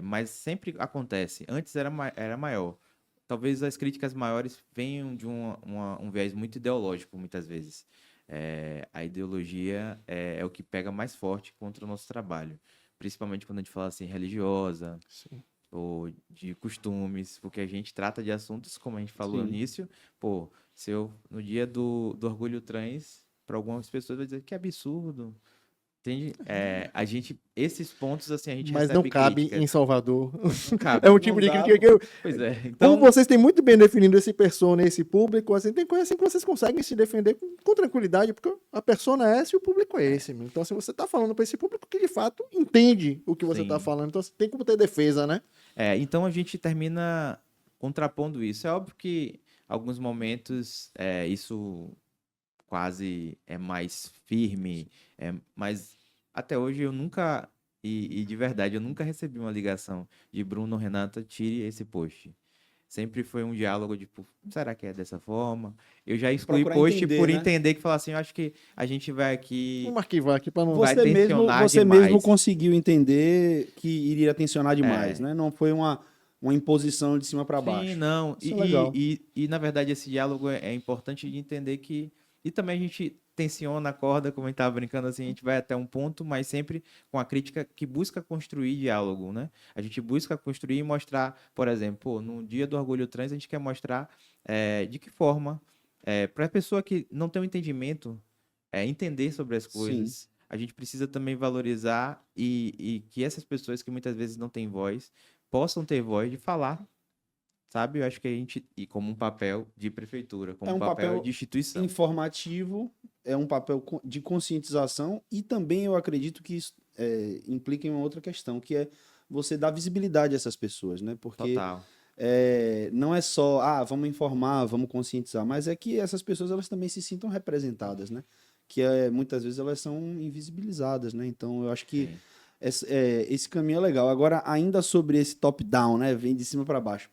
mas sempre acontece. Antes era maior. Talvez as críticas maiores venham de um viés muito ideológico, muitas vezes. A ideologia é o que pega mais forte contra o nosso trabalho, principalmente quando a gente fala assim, religiosa ou de costumes, porque a gente trata de assuntos, como a gente falou no Sim. início, se eu, no dia do orgulho trans, para algumas pessoas vai dizer que absurdo, entende? Esses pontos, assim, a gente Mas não recebe cabe críticas. em Salvador. Não cabe. É um tipo Não de dá, crítica que eu... Pois é. Como Então, vocês têm muito bem definido esse persona, esse público, assim, tem coisa assim que vocês conseguem se defender com tranquilidade, porque a persona é essa e o público é esse. Meu. Então, se você tá falando para esse público que de fato entende o que você Sim. tá falando, então você tem como ter defesa, né? então a gente termina contrapondo isso. É óbvio que alguns momentos isso quase é mais firme, mas até hoje eu nunca, e de verdade, eu nunca recebi uma ligação de Bruno, Renata, tire esse post. Sempre foi um diálogo, tipo, será que é dessa forma? Eu já excluí Procurar post entender, por né? entender que falar assim, eu acho que a gente vai aqui. Vamos arquivar aqui para não... Vai Você tensionar mesmo demais. conseguiu entender que iria tensionar demais, né? Não foi uma imposição de cima para baixo. Sim, não. Isso é legal. E, na verdade, esse diálogo é importante de entender que. E também a gente tensiona a corda, como a gente estava brincando assim, a gente vai até um ponto, mas sempre com a crítica que busca construir diálogo, né? A gente busca construir e mostrar, por exemplo, no dia do orgulho trans, a gente quer mostrar de que forma, para a pessoa que não tem um entendimento, entender sobre as coisas. a gente precisa também valorizar e que essas pessoas que muitas vezes não têm voz, possam ter voz de falar, sabe? Eu acho que a gente, e como um papel de prefeitura, como É um um papel papel de instituição. informativo, é um papel de conscientização e também eu acredito que isso implica em uma outra questão, que é você dar visibilidade a essas pessoas, né? Porque Total. não é só, vamos informar, vamos conscientizar, mas é que essas pessoas elas também se sintam representadas, né? Que muitas vezes elas são invisibilizadas, né? Então eu acho que Sim. esse caminho é legal. Agora, ainda sobre esse top-down, né? Vem de cima para baixo.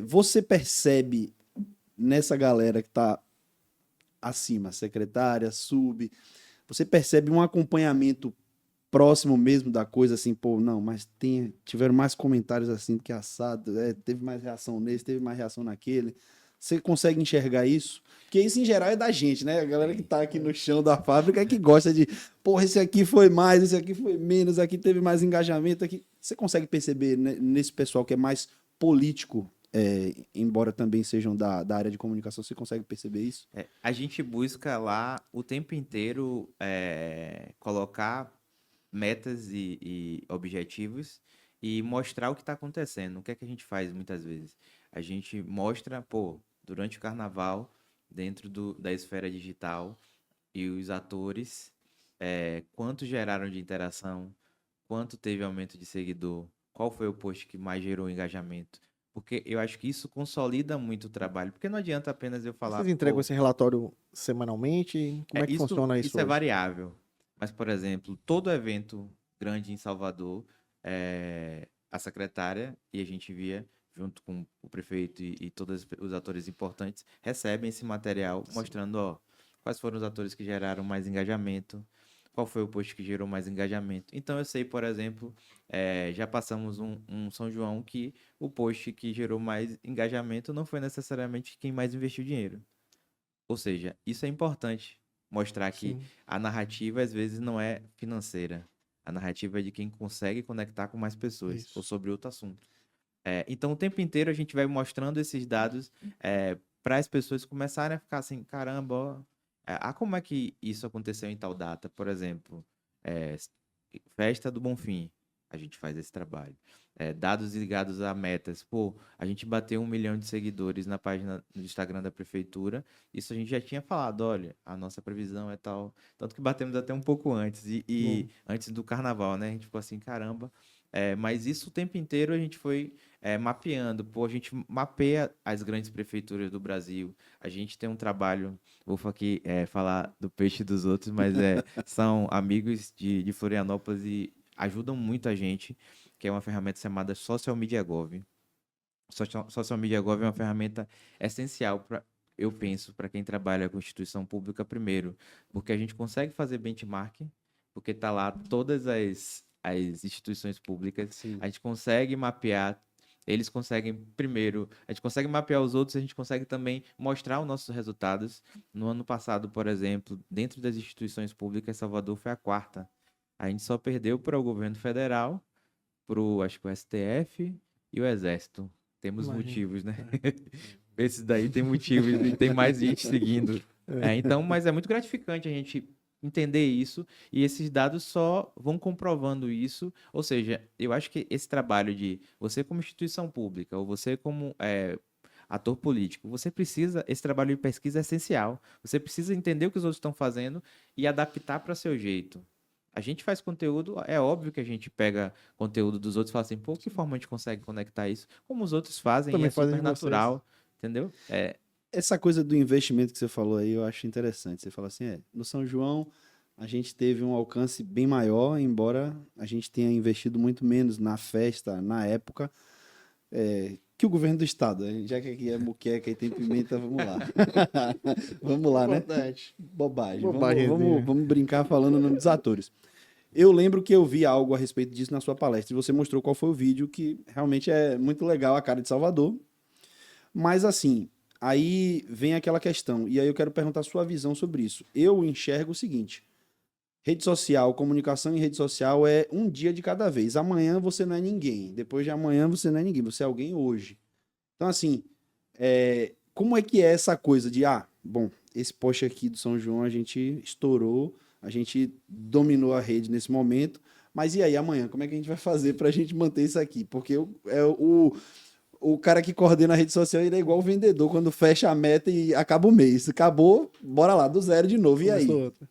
Você percebe nessa galera que está acima, secretária, sub, você percebe um acompanhamento próximo mesmo da coisa, assim, pô, não, mas tiveram mais comentários assim do que assado, teve mais reação nesse, teve mais reação naquele. Você consegue enxergar isso? Porque isso, em geral, é da gente, né? A galera que tá aqui no chão da fábrica é que gosta de, porra, esse aqui foi mais, esse aqui foi menos, aqui teve mais engajamento. Aqui. Você consegue perceber, né, nesse pessoal que é mais político, embora também sejam da área de comunicação, você consegue perceber isso? A gente busca lá o tempo inteiro colocar metas e objetivos e mostrar o que está acontecendo. O que é que a gente faz muitas vezes? A gente mostra, pô, durante o carnaval, dentro da esfera digital, e os atores, quanto geraram de interação, quanto teve aumento de seguidor, qual foi o post que mais gerou engajamento. Porque eu acho que isso consolida muito o trabalho. Porque não adianta apenas eu falar, Vocês entregam pô, esse relatório semanalmente? Como é que funciona isso isso é hoje? variável. Mas, por exemplo, todo evento grande em Salvador, a secretária e a gente via, junto com o prefeito e todos os atores importantes, recebem esse material mostrando, ó, quais foram os atores que geraram mais engajamento, qual foi o post que gerou mais engajamento. Então, eu sei, por exemplo, já passamos um São João que o post que gerou mais engajamento não foi necessariamente quem mais investiu dinheiro. Ou seja, isso é importante, mostrar que Sim. a narrativa às vezes não é financeira. A narrativa é de quem consegue conectar com mais pessoas ou Isso. sobre outro assunto. Então, o tempo inteiro a gente vai mostrando esses dados para as pessoas começarem a ficar assim, caramba, ó, como é que isso aconteceu em tal data? Por exemplo, é, festa do Bonfim, a gente faz esse trabalho. Dados ligados a metas. Pô, a gente bateu 1 milhão de seguidores na página do Instagram da prefeitura. Isso a gente já tinha falado, olha, a nossa previsão é tal. Tanto que batemos até um pouco antes, e Bom. antes do carnaval, né? A gente ficou assim, caramba. Mas isso o tempo inteiro a gente foi mapeando. Pô, a gente mapeia as grandes prefeituras do Brasil. A gente tem um trabalho, vou aqui falar do peixe dos outros, mas são amigos de Florianópolis e ajudam muito a gente, que é uma ferramenta chamada Social Media Gov. Social Media Gov é uma ferramenta essencial para, eu penso, para quem trabalha com instituição pública primeiro, porque a gente consegue fazer benchmark, porque está lá todas as instituições públicas, Sim. a gente consegue mapear, eles conseguem, primeiro, a gente consegue mapear os outros, a gente consegue também mostrar os nossos resultados. No ano passado, por exemplo, dentro das instituições públicas, Salvador foi a quarta. A gente só perdeu para o governo federal, acho que o STF e o Exército. Temos Imagina. motivos, né? Esses daí tem motivos e tem mais gente seguindo. Então, mas é muito gratificante a gente entender isso e esses dados só vão comprovando isso. Ou seja, eu acho que esse trabalho de você como instituição pública ou você como ator político, esse trabalho de pesquisa é essencial. Você precisa entender o que os outros estão fazendo e adaptar para seu jeito. A gente faz conteúdo, é óbvio que a gente pega conteúdo dos outros e fala assim, pô, que forma a gente consegue conectar isso? Como os outros fazem, e Também é fazem super de vocês. natural, entendeu? Essa coisa do investimento que você falou aí, eu acho interessante. Você fala assim, no São João a gente teve um alcance bem maior, embora a gente tenha investido muito menos na festa, na época, que o governo do estado. Já que aqui é muqueca e tem pimenta, vamos lá. Vamos lá, né? Importante. Bobagem. Bobagemzinha. Vamos brincar falando o nome dos atores. Eu lembro que eu vi algo a respeito disso na sua palestra e você mostrou qual foi o vídeo, que realmente é muito legal, a cara de Salvador. Mas assim, aí vem aquela questão, e aí eu quero perguntar a sua visão sobre isso. Eu enxergo o seguinte: rede social, comunicação em rede social é um dia de cada vez. Amanhã você não é ninguém, depois de amanhã você não é ninguém, você é alguém hoje. Então, assim, como é que é essa coisa de, bom, esse post aqui do São João a gente estourou, A gente dominou a rede nesse momento. Mas e aí, amanhã? Como é que a gente vai fazer para a gente manter isso aqui? Porque o cara que coordena a rede social, ele é igual o vendedor, quando fecha a meta e acaba o mês. Acabou, bora lá, do zero de novo. E aí? Começou outra.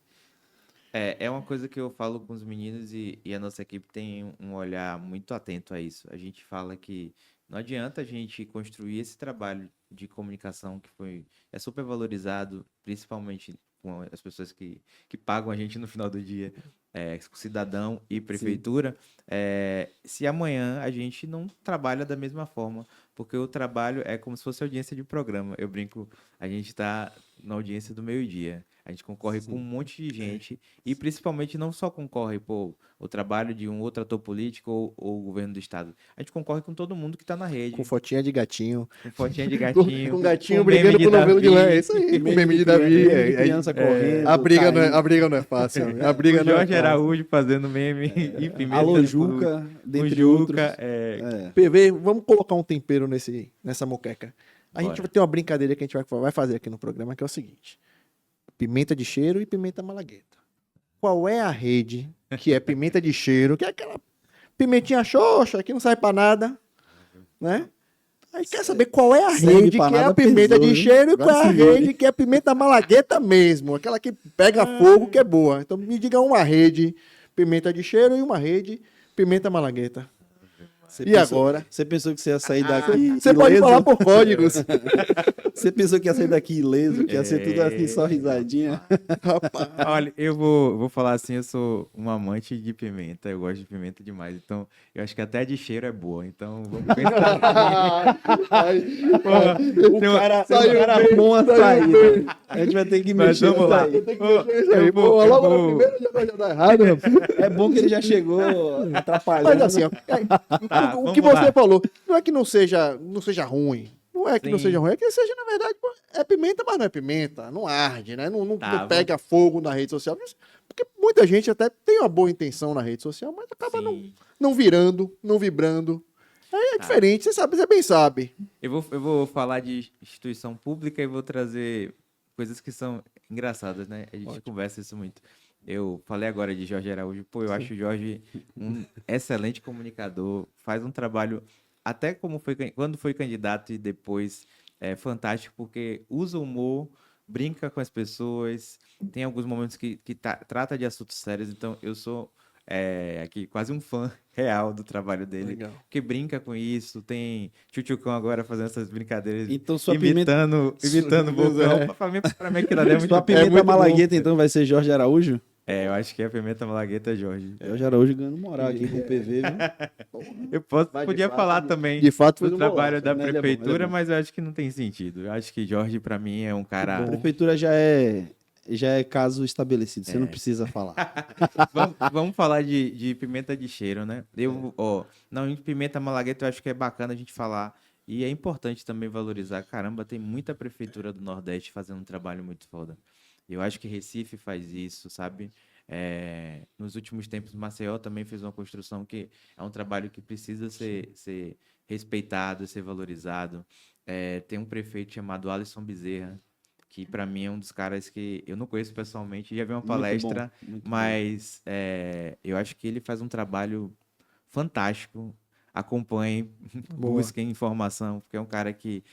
É uma coisa que eu falo com os meninos e a nossa equipe tem um olhar muito atento a isso. A gente fala que não adianta a gente construir esse trabalho de comunicação é super valorizado, principalmente com as pessoas que pagam a gente no final do dia, cidadão e prefeitura, se amanhã a gente não trabalha da mesma forma, porque o trabalho é como se fosse audiência de programa. Eu brinco, a gente está na audiência do meio-dia. A gente concorre com um monte de gente e principalmente não só concorre por o trabalho de um outro ator político ou o governo do estado. A gente concorre com todo mundo que está na rede. Com fotinha de gatinho. Com fotinha de gatinho. Com gatinho com brigando meme de por novelo de Davi. lã. É isso aí, com meme de Davi. Criança correndo. A briga não é fácil. A briga O não é Jorge fácil. Araújo fazendo meme e pimenta. Alô, por- Juca, o dentre Juca, outros. PV, vamos colocar um tempero nessa moqueca. A gente Bora. vai ter uma brincadeira que a gente vai fazer aqui no programa, que é o seguinte: pimenta de cheiro e pimenta malagueta. Qual é a rede que é pimenta de cheiro, que é aquela pimentinha xoxa, que não serve pra nada, né? Aí quer saber qual é a Serve rede pra que é a nada, pimenta pesou, de hein? cheiro e qual é a Agora se vira. rede que é pimenta malagueta mesmo, aquela que pega fogo, que é boa. Então me diga uma rede pimenta de cheiro e uma rede pimenta malagueta. E agora? Você pensou que você ia sair daqui Você pode ileso? falar por códigos. Você pensou que ia sair daqui ileso, que ia ser tudo assim, só risadinha? Rapaz. Olha, eu vou falar assim, eu sou um amante de pimenta, eu gosto de pimenta demais, então eu acho que até de cheiro é boa, então vamos pensar. Porra, O tem uma- cara, saiu o cara bem, arrumou uma saiu saída. A gente vai ter que Mas mexer vamos lá. nisso aí. Eu vou- Pô, eu logo vou- na primeira já dá errado, rapaz. É bom que ele já chegou atrapalhando. Mas assim, ó, o vamos que você lá. falou, não é que não seja ruim. Não é que não Sim. seja ruim, é que seja, na verdade, pô, é pimenta, mas não é pimenta. Não arde, né? Não Tá, pega fogo na rede social. Porque muita gente até tem uma boa intenção na rede social, mas acaba Sim. não virando, não vibrando. Aí é diferente, você sabe, você bem sabe. Eu vou falar de instituição pública e vou trazer coisas que são engraçadas, né? A gente conversa isso muito. Eu falei agora de Jorge Araújo. Pô, eu acho o Jorge um excelente comunicador. Faz um trabalho, até quando foi candidato e depois, fantástico, porque usa o humor, brinca com as pessoas. Tem alguns momentos que trata de assuntos sérios. Então, eu sou aqui quase um fã real do trabalho dele. Legal. Que brinca com isso, tem Tchutchucão agora fazendo essas brincadeiras, Então sua pimenta, imitando o Bocão. Pra mim aquilo ali é muito sua bom. pimenta muito malagueta, então, vai ser Jorge Araújo? Eu acho que é a pimenta malagueta Jorge. Jorge Araújo ganhando moral aqui com o PV, viu? Eu Vai, de podia fato, falar também De fato, do foi um trabalho golaço, da né? Ele é bom, prefeitura, ele é bom. mas eu acho que não tem sentido. Eu acho que Jorge, pra mim, é um A cara... prefeitura já é caso estabelecido, você não precisa falar. Vamos falar de pimenta de cheiro, né? Não, em pimenta malagueta eu acho que é bacana a gente falar. E é importante também valorizar. Caramba, tem muita prefeitura do Nordeste fazendo um trabalho muito foda. Eu acho que Recife faz isso, sabe? Nos últimos tempos, Maceió também fez uma construção que é um trabalho que precisa ser respeitado, ser valorizado. Tem um prefeito chamado Alisson Bezerra, que para mim é um dos caras que eu não conheço pessoalmente, já vi uma Muito palestra, bom, muito mas eu acho que ele faz um trabalho fantástico. Acompanhem, Boa. busquem informação, porque é um cara que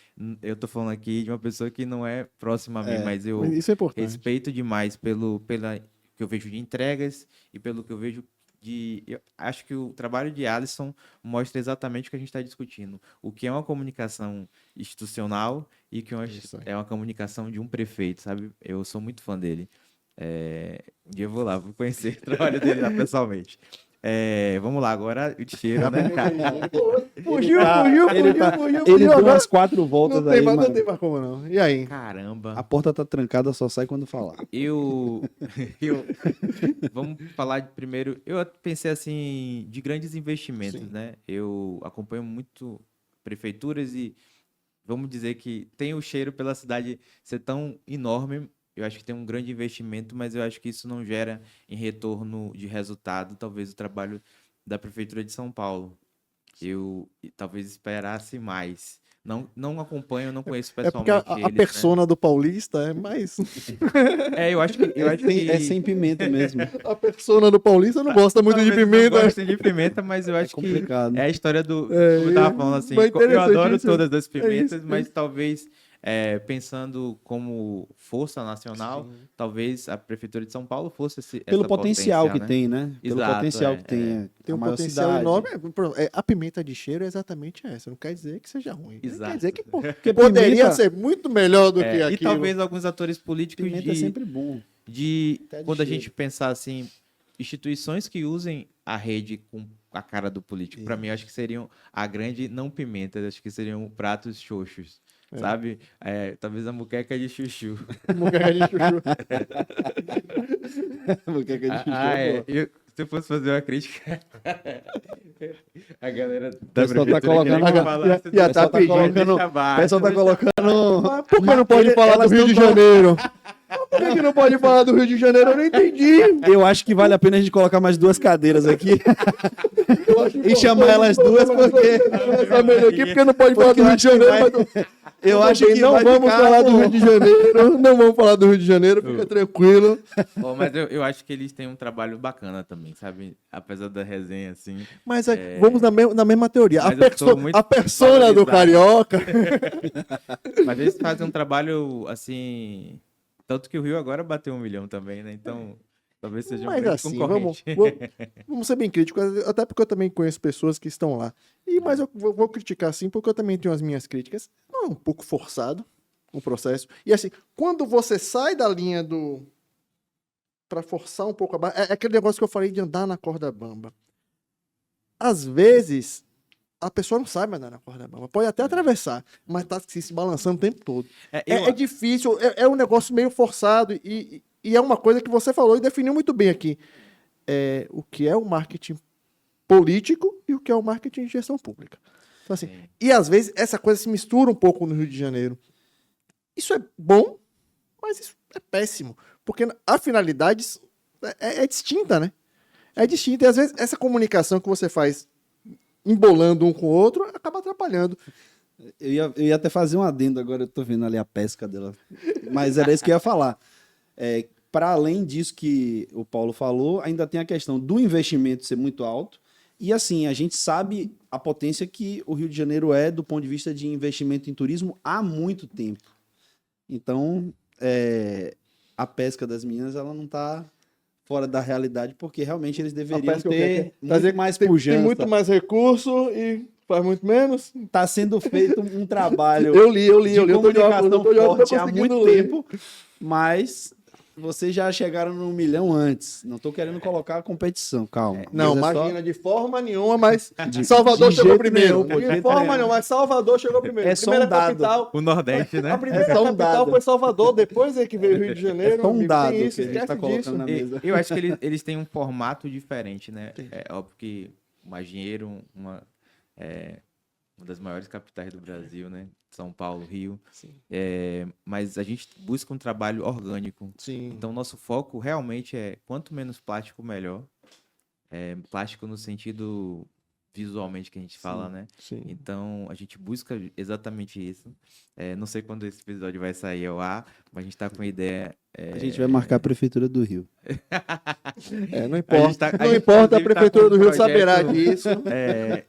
eu tô falando aqui de uma pessoa que não é próxima a mim, mas eu Isso é importante. respeito demais pela que eu vejo de entregas e pelo que eu vejo eu acho que o trabalho de Alisson mostra exatamente o que a gente está discutindo. O que é uma comunicação institucional e o que Isso aí. é uma comunicação de um prefeito, sabe? Eu sou muito fã dele. Um dia eu vou lá, vou conhecer o trabalho dele lá pessoalmente. Vamos lá, agora o cheiro, né? Fugiu. Ele deu Agora umas 4 voltas não tem aí, mais, mano. não tem mais como não. E aí? Caramba. A porta tá trancada, só sai quando falar. eu Vamos falar primeiro. Eu pensei assim de grandes investimentos, Sim. né? Eu acompanho muito prefeituras e vamos dizer que tem o cheiro pela cidade ser tão enorme. Eu acho que tem um grande investimento, mas eu acho que isso não gera em retorno de resultado, talvez o trabalho da prefeitura de São Paulo. Eu talvez esperasse mais. Não acompanho, não conheço É porque pessoalmente a eles, né? persona do paulista é mais... Eu acho que... É sem pimenta mesmo. A persona do paulista não gosta muito de Talvez pimenta. não goste de pimenta, mas eu acho que complicado. é a história do... É, Como eu tava falando assim, mas eu adoro interessantíssimo. todas as pimentas, isso, mas talvez, pensando como força nacional, talvez a Prefeitura de São Paulo fosse Pelo essa potencial potência, que né? tem, né? Pelo Exato, potencial que tem. Tem a um maior potencial cidade. enorme. A pimenta de cheiro é exatamente essa. Não quer dizer que seja ruim. Exato. Quer dizer que Porque poderia pimenta- ser muito melhor do que E aquilo. talvez alguns atores políticos Pimenta é sempre bom. Até de quando a cheiro. gente pensar assim, instituições que usem a rede com a cara do político, para mim, eu acho que seriam a grande, não pimentas, acho que seriam pratos xoxos, sabe? Talvez a muqueca de chuchu. Muqueca de chuchu. Moqueca de chuchu, pô. Se eu fosse fazer uma crítica, a galera da pessoal tá prefeitura colocando queria que uma- falasse já do- tá deixa pedindo- abaixo, O pessoal tá deixa colocando. Mas por que não pode falar do elas Rio de tão- Janeiro? Por que não pode falar do Rio de Janeiro? Eu não entendi. Eu acho que vale a pena a gente colocar mais 2 cadeiras aqui e chamar elas duas, porque Essa mesa aqui, porque não pode falar do Rio de Janeiro. Mas eu acho bem, que não vai vamos ficar falar do bom. Rio de Janeiro. Não vamos falar do Rio de Janeiro, fica tranquilo. Bom, mas eu acho que eles têm um trabalho bacana também, sabe? Apesar da resenha, assim. Mas vamos na mesma teoria. Mas eu sou muito A persona do valorizado. carioca. Mas eles fazem um trabalho, assim... Tanto que o Rio agora bateu 1 milhão também, né? Então, talvez seja um Mas grande assim, concorrente. vamos ser bem críticos, até porque eu também conheço pessoas que estão lá. Mas eu vou criticar sim, porque eu também tenho as minhas críticas. Não é um pouco forçado o processo. E assim, quando você sai da linha do... Pra forçar um pouco a barra, é aquele negócio que eu falei de andar na corda bamba. Às vezes, a pessoa não sabe andar na corda bamba. Pode até atravessar, mas tá se balançando o tempo todo. É difícil, é um negócio meio forçado e é uma coisa que você falou e definiu muito bem aqui. O que é o marketing político e o que é o marketing de gestão pública. Então, assim, e às vezes essa coisa se mistura um pouco no Rio de Janeiro. Isso é bom, mas isso é péssimo. Porque a finalidade é distinta, né? É distinta. E às vezes essa comunicação que você faz embolando um com o outro acaba atrapalhando. Eu ia até fazer um adendo agora, eu tô vendo ali a pesca dela. Mas era isso que eu ia falar. Para além disso que o Paulo falou, ainda tem a questão do investimento ser muito alto. E assim, a gente sabe a potência que o Rio de Janeiro é do ponto de vista de investimento em turismo há muito tempo. Então, a pesca das meninas, ela não tá fora da realidade, porque realmente eles deveriam ter muito mais pujança. Tem muito mais recurso e faz muito menos. Tá sendo feito um trabalho Eu li. de Eu tô de óculos, comunicação eu tô de óculos, forte tô há conseguindo muito ler. tempo, mas vocês já chegaram no 1 milhão antes. Não tô querendo colocar a competição, calma. Não, Mas é só- imagina, de forma nenhuma, mas Salvador de chegou jeito primeiro. nenhum, pô, de De jeito forma nenhum. nenhuma, mas Salvador chegou primeiro. É só um Primeira dado. capital. O Nordeste, né? A primeira É só um capital dado. foi Salvador, depois é que veio o Rio de Janeiro. É só um amigo, dado tem isso, que a gente tá esquece colocando disso. na mesa. Eu acho que eles têm um formato diferente, né? É óbvio que Magieiro, uma das maiores capitais do Brasil, né? São Paulo, Rio. Sim. Mas a gente busca um trabalho orgânico. Sim. Então, nosso foco realmente é quanto menos plástico, melhor. Plástico no sentido visualmente que a gente fala, né? Sim. Então, a gente busca exatamente isso. Não sei quando esse episódio vai sair ao ar, mas a gente está com a ideia... A gente vai marcar a Prefeitura do Rio. Não importa. A Não gente, importa, a inclusive, tá Prefeitura com do um Rio projeto- saberá disso.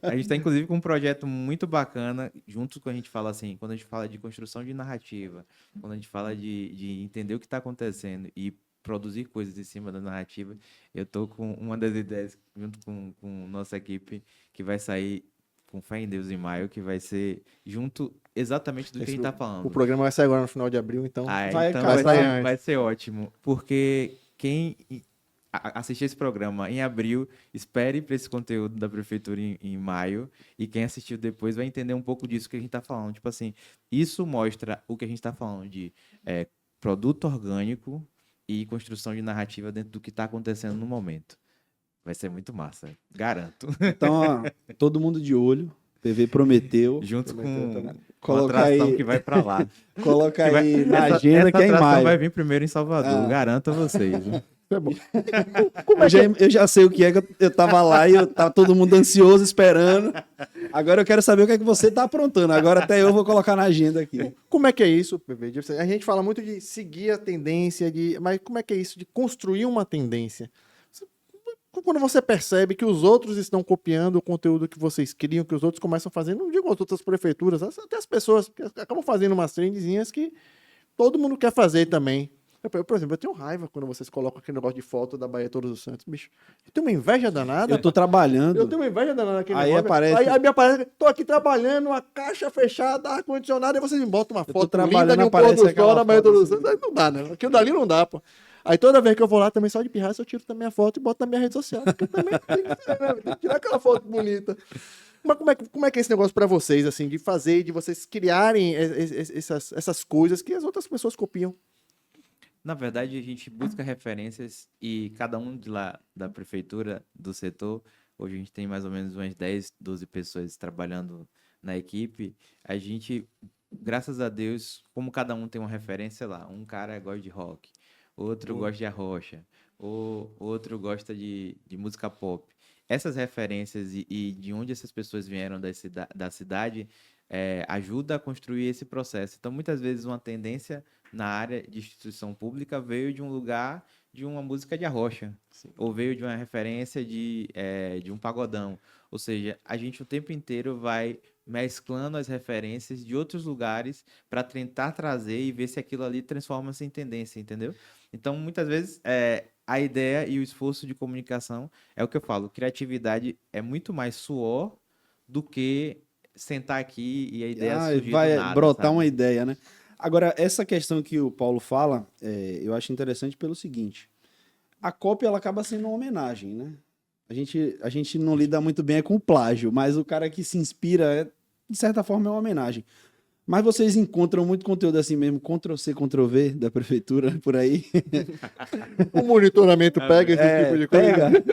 A gente está, inclusive, com um projeto muito bacana, junto com a gente fala assim, quando a gente fala de construção de narrativa, quando a gente fala de entender o que está acontecendo e produzir coisas em cima da narrativa, eu tô com uma das ideias, junto com nossa equipe, que vai sair com fé em Deus em maio, que vai ser junto exatamente do que a gente tá falando. O programa vai sair agora no final de abril, então. vai Então casar vai ser ótimo, porque quem assistir esse programa em abril, espere para esse conteúdo da prefeitura em maio, e quem assistiu depois vai entender um pouco disso que a gente tá falando. Tipo assim, isso mostra o que a gente tá falando de produto orgânico e construção de narrativa dentro do que tá acontecendo no momento. Vai ser muito massa, garanto. Então, ó, todo mundo de olho. PV prometeu. Junto com uma Coloca atração aí, que vai para lá. coloca Que vai- aí na essa agenda que é em atração maio. vai vir primeiro em Salvador, garanto a vocês. É bom. Eu já sei o que é, que eu tava lá e eu tava todo mundo ansioso esperando. Agora eu quero saber o que é que você tá aprontando. Agora até eu vou colocar na agenda aqui. Como é que é isso, PV? A gente fala muito de seguir a tendência, mas como é que é isso de construir uma tendência? Quando você percebe que os outros estão copiando o conteúdo que vocês criam, que os outros começam a fazer, não digo as outras prefeituras, até as pessoas que acabam fazendo umas trendzinhas que todo mundo quer fazer também. Por exemplo, eu tenho raiva quando vocês colocam aquele negócio de foto da Bahia Todos os Santos, bicho. Eu tenho uma inveja danada. Eu tô trabalhando. Eu tenho uma inveja danada naquele Aí negócio. aparece- Aí me aparece, tô aqui trabalhando, uma caixa fechada, ar-condicionado, aí vocês me botam uma tô foto trabalhando, linda de um pôr aparece do sol aquela da Bahia foto Todos os assim. Santos. Aí não dá, né? Aquilo dali não dá, pô. Aí toda vez que eu vou lá também só de pirraça, eu tiro também a foto e boto na minha rede social. Porque também tem que ser, né? Tem que tirar aquela foto bonita. Mas como é que é esse negócio pra vocês, assim, de fazer, de vocês criarem essas coisas que as outras pessoas copiam? Na verdade, a gente busca referências e cada um de lá da prefeitura, do setor, hoje a gente tem mais ou menos umas 10, 12 pessoas trabalhando na equipe. A gente, graças a Deus, como cada um tem uma referência, sei lá, um cara gosta de rock, outro gosta de arrocha, ou outro gosta de música pop. Essas referências e de onde essas pessoas vieram da cidade ajuda a construir esse processo. Então, muitas vezes, uma tendência na área de instituição pública veio de um lugar de uma música de arrocha, ou veio de uma referência de um pagodão. Ou seja, a gente o tempo inteiro vai mesclando as referências de outros lugares para tentar trazer e ver se aquilo ali transforma-se em tendência, entendeu? Então, muitas vezes, a ideia e o esforço de comunicação é o que eu falo, criatividade é muito mais suor do que sentar aqui e a ideia surgir do Vai nada, brotar sabe? uma ideia, né? Agora, essa questão que o Paulo fala, eu acho interessante pelo seguinte: a cópia ela acaba sendo uma homenagem, né? A gente não lida muito bem com o plágio, mas o cara que se inspira, de certa forma, é uma homenagem. Mas vocês encontram muito conteúdo assim mesmo, Ctrl-C, Ctrl-V da prefeitura por aí? O monitoramento pega esse tipo de coisa? Pega.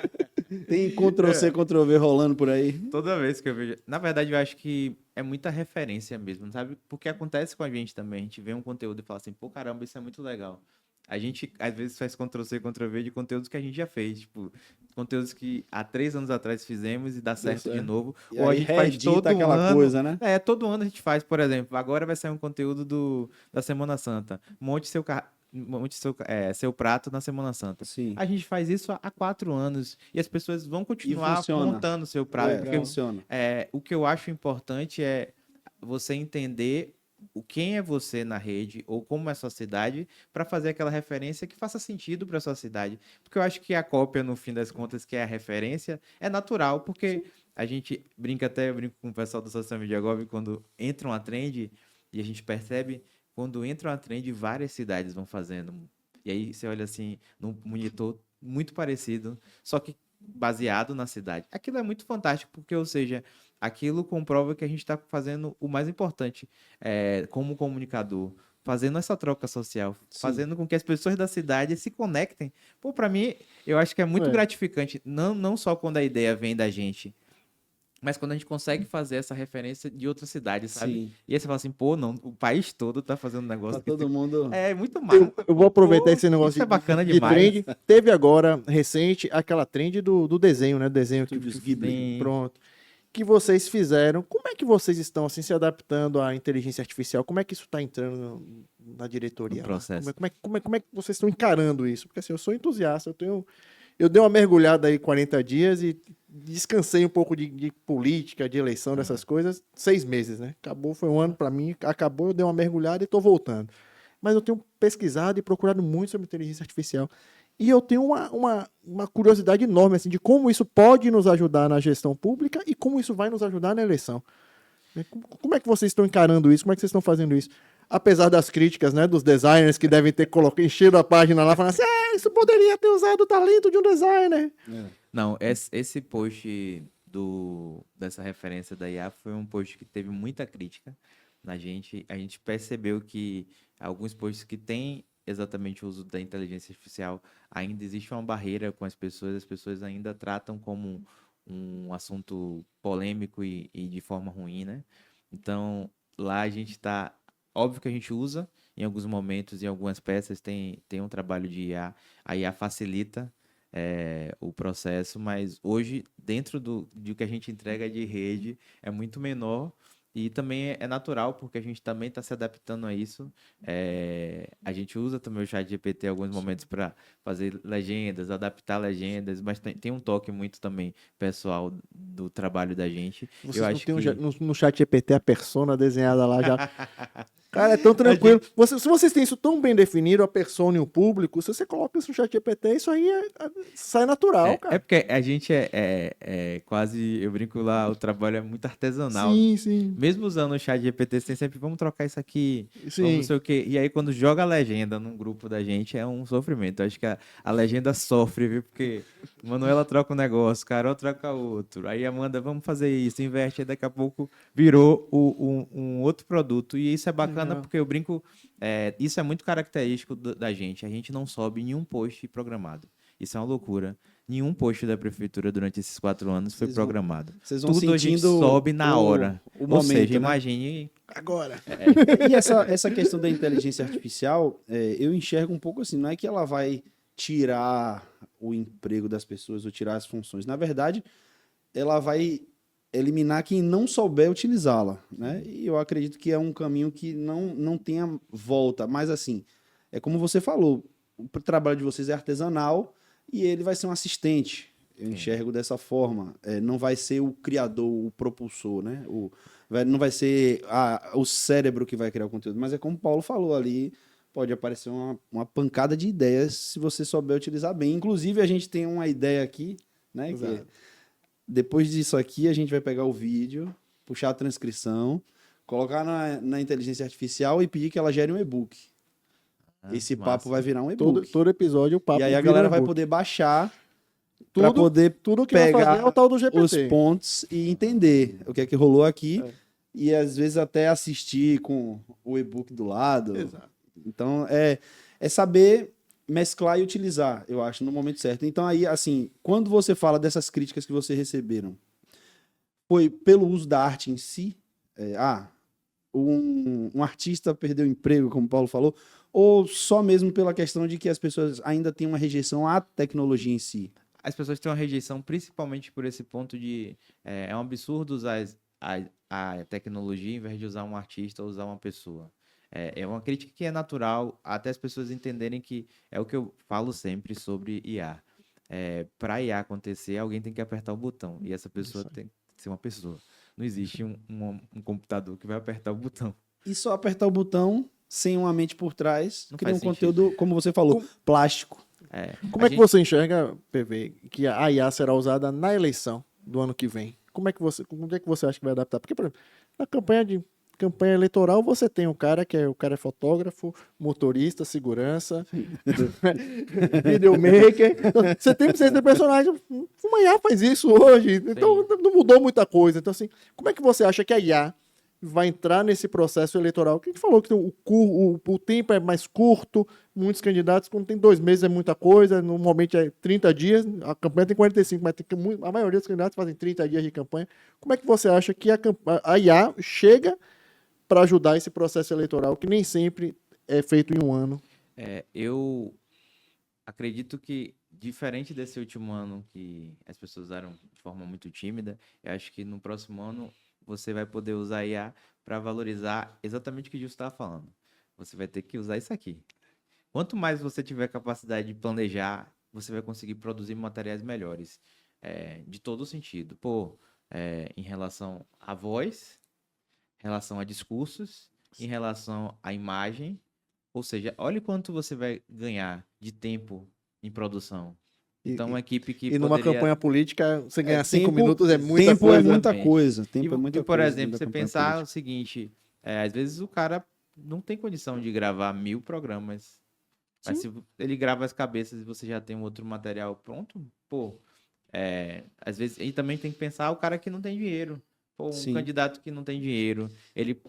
Tem Ctrl-C, Ctrl-V rolando por aí. Toda vez que eu vejo. Na verdade, eu acho que é muita referência mesmo, sabe? Porque acontece com a gente também. A gente vê um conteúdo e fala assim, pô, caramba, isso é muito legal. A gente, às vezes, faz Ctrl-C, Ctrl-V de conteúdos que a gente já fez. Tipo, conteúdos que há 3 anos atrás fizemos e dá certo de certo. novo. E Ou a aí gente faz reedita todo aquela ano. coisa, né? Todo ano a gente faz, por exemplo. Agora vai sair um conteúdo da Semana Santa. Monte seu prato na Semana Santa. Sim. A gente faz isso há 4 anos e as pessoas vão continuar funciona. montando seu prato. Porque Funciona. o que eu acho importante é você entender quem é você na rede ou como é a sua cidade para fazer aquela referência que faça sentido para sua cidade. Porque eu acho que a cópia, no fim das contas, que é a referência, é natural, porque a gente eu brinco com o pessoal do Social Media Gov quando entra uma trend e a gente percebe quando entra uma trend, várias cidades vão fazendo. E aí você olha assim, num monitor muito parecido, só que baseado na cidade. Aquilo é muito fantástico, porque, ou seja, aquilo comprova que a gente está fazendo o mais importante como comunicador, fazendo essa troca social, fazendo com que as pessoas da cidade se conectem. Pô, para mim, eu acho que é muito gratificante, não só quando a ideia vem da gente, mas quando a gente consegue fazer essa referência de outra cidade, sabe? Sim. E aí você fala assim, pô, não, o país todo tá fazendo um negócio. Tá todo mundo. É muito massa. Eu vou aproveitar Pô, esse negócio isso é bacana de demais. trend. Teve agora, recente, aquela trend do desenho, né? Desenho que Estúdios Ghibli. Sim. pronto. Que vocês fizeram. Como é que vocês estão assim se adaptando à inteligência artificial? Como é que isso está entrando na diretoria? No lá? processo. Como é que vocês estão encarando isso? Porque assim, eu sou entusiasta, eu dei uma mergulhada aí 40 dias e descansei um pouco de política, de eleição, dessas coisas, 6 meses, né? Acabou, foi um ano para mim, acabou, eu dei uma mergulhada e tô voltando. Mas eu tenho pesquisado e procurado muito sobre inteligência artificial. E eu tenho uma curiosidade enorme assim, de como isso pode nos ajudar na gestão pública e como isso vai nos ajudar na eleição. Como é que vocês estão encarando isso? Como é que vocês estão fazendo isso? Apesar das críticas, né, dos designers que devem ter enchido a página lá, falando assim, isso poderia ter usado o talento de um designer. Não, esse post dessa referência da IA foi um post que teve muita crítica na gente. A gente percebeu que alguns posts que têm exatamente o uso da inteligência artificial, ainda existe uma barreira com as pessoas ainda tratam como um assunto polêmico e de forma ruim, né? Então, lá a gente está... Óbvio que a gente usa, em alguns momentos, em algumas peças, tem um trabalho de IA. A IA facilita o processo, mas hoje, dentro do que a gente entrega de rede, é muito menor. E também é natural, porque a gente também está se adaptando a isso. A gente usa também o ChatGPT em alguns momentos para fazer legendas, adaptar legendas, mas tem um toque muito também pessoal do trabalho da gente. Vocês Eu não acho têm que... no chat GPT a persona desenhada lá já. Cara, é tão tranquilo. Se vocês têm isso tão bem definido, a persona e o público, se você coloca isso no chat GPT, isso aí sai natural, cara. porque a gente quase, eu brinco lá, o trabalho é muito artesanal. Sim, sim. Mesmo usando o chat GPT, tem sempre, vamos trocar isso aqui, Sim. vamos não sei o quê. E aí, quando joga a legenda num grupo da gente, é um sofrimento. Eu acho que a legenda sofre, viu? Porque Manuela troca um negócio, Carol troca outro. Aí Amanda, vamos fazer isso, inverte. Aí daqui a pouco virou um outro produto. E isso é bacana Legal. porque eu brinco, isso é muito característico da gente. A gente não sobe nenhum post programado. Isso é uma loucura. Nenhum post da prefeitura durante esses 4 anos foi programado. Vocês vão Tudo a gente sentindo sobe na hora. o Ou momento, seja, né? imagine... Agora. E essa questão da inteligência artificial, eu enxergo um pouco assim, não é que ela vai tirar o emprego das pessoas ou tirar as funções. Na verdade, ela vai eliminar quem não souber utilizá-la, né? E eu acredito que é um caminho que não tenha volta. Mas assim, é como você falou, o trabalho de vocês é artesanal e ele vai ser um assistente. Eu enxergo dessa forma. Não vai ser o criador, o propulsor, né? Não vai ser o cérebro que vai criar o conteúdo, mas é como o Paulo falou ali, pode aparecer uma pancada de ideias se você souber utilizar bem. Inclusive, a gente tem uma ideia aqui, né? Que depois disso aqui, a gente vai pegar o vídeo, puxar a transcrição, colocar na inteligência artificial e pedir que ela gere um e-book. Esse papo vai virar um e-book. Todo episódio o papo E aí a vira galera um vai e-book. poder baixar para poder Tudo que vai fazer é o tal do GPT. os pontos e entender o que é que rolou aqui e às vezes até assistir com o e-book do lado. Exato. Então é saber mesclar e utilizar, eu acho, no momento certo. Então aí, assim, quando você fala dessas críticas que vocês receberam, foi pelo uso da arte em si? Um artista perdeu o emprego, como o Paulo falou, ou só mesmo pela questão de que as pessoas ainda têm uma rejeição à tecnologia em si? As pessoas têm uma rejeição principalmente por esse ponto de... É um absurdo usar a tecnologia em vez de usar um artista ou usar uma pessoa. É uma crítica que é natural, até as pessoas entenderem que é o que eu falo sempre sobre IA. Para IA acontecer, alguém tem que apertar o botão. E essa pessoa tem que ser uma pessoa. Não existe um computador que vai apertar o botão. E só apertar o botão, sem uma mente por trás, Não cria um faz sentido. conteúdo, como você falou, plástico. Como é que você enxerga, PV, que a IA será usada na eleição do ano que vem? Onde é que você acha que vai adaptar? Porque, por exemplo, na campanha eleitoral, você tem o cara é fotógrafo, motorista, segurança, videomaker. Então, você tem personagem. Uma IA faz isso hoje. Então, não mudou muita coisa. Então, assim, como é que você acha que a IA vai entrar nesse processo eleitoral? Que a gente falou que o tempo é mais curto, muitos candidatos, quando tem 2 meses é muita coisa, normalmente é 30 dias, a campanha tem 45, mas a maioria dos candidatos fazem 30 dias de campanha. Como é que você acha que a IA chega para ajudar esse processo eleitoral, que nem sempre é feito em um ano? Eu acredito que, diferente desse último ano que as pessoas usaram de forma muito tímida, eu acho que no próximo ano você vai poder usar IA para valorizar exatamente o que o Gilson estava falando. Você vai ter que usar isso aqui. Quanto mais você tiver capacidade de planejar, você vai conseguir produzir materiais melhores. De todo sentido. Em relação à voz, em relação a discursos, em relação à imagem. Ou seja, olha quanto você vai ganhar de tempo em produção. Então, uma equipe que numa poderia... campanha política, você ganhar 5 tempo- minutos é muita Tempo coisa. é muita Exatamente. coisa. Tempo é muita por coisa exemplo, da você campanha pensar política. o seguinte, às vezes o cara não tem condição de gravar 1000 programas. Mas se ele grava as cabeças e você já tem um outro material pronto, às vezes... E também tem que pensar o cara que não tem dinheiro. Um Sim. candidato que não tem dinheiro, ele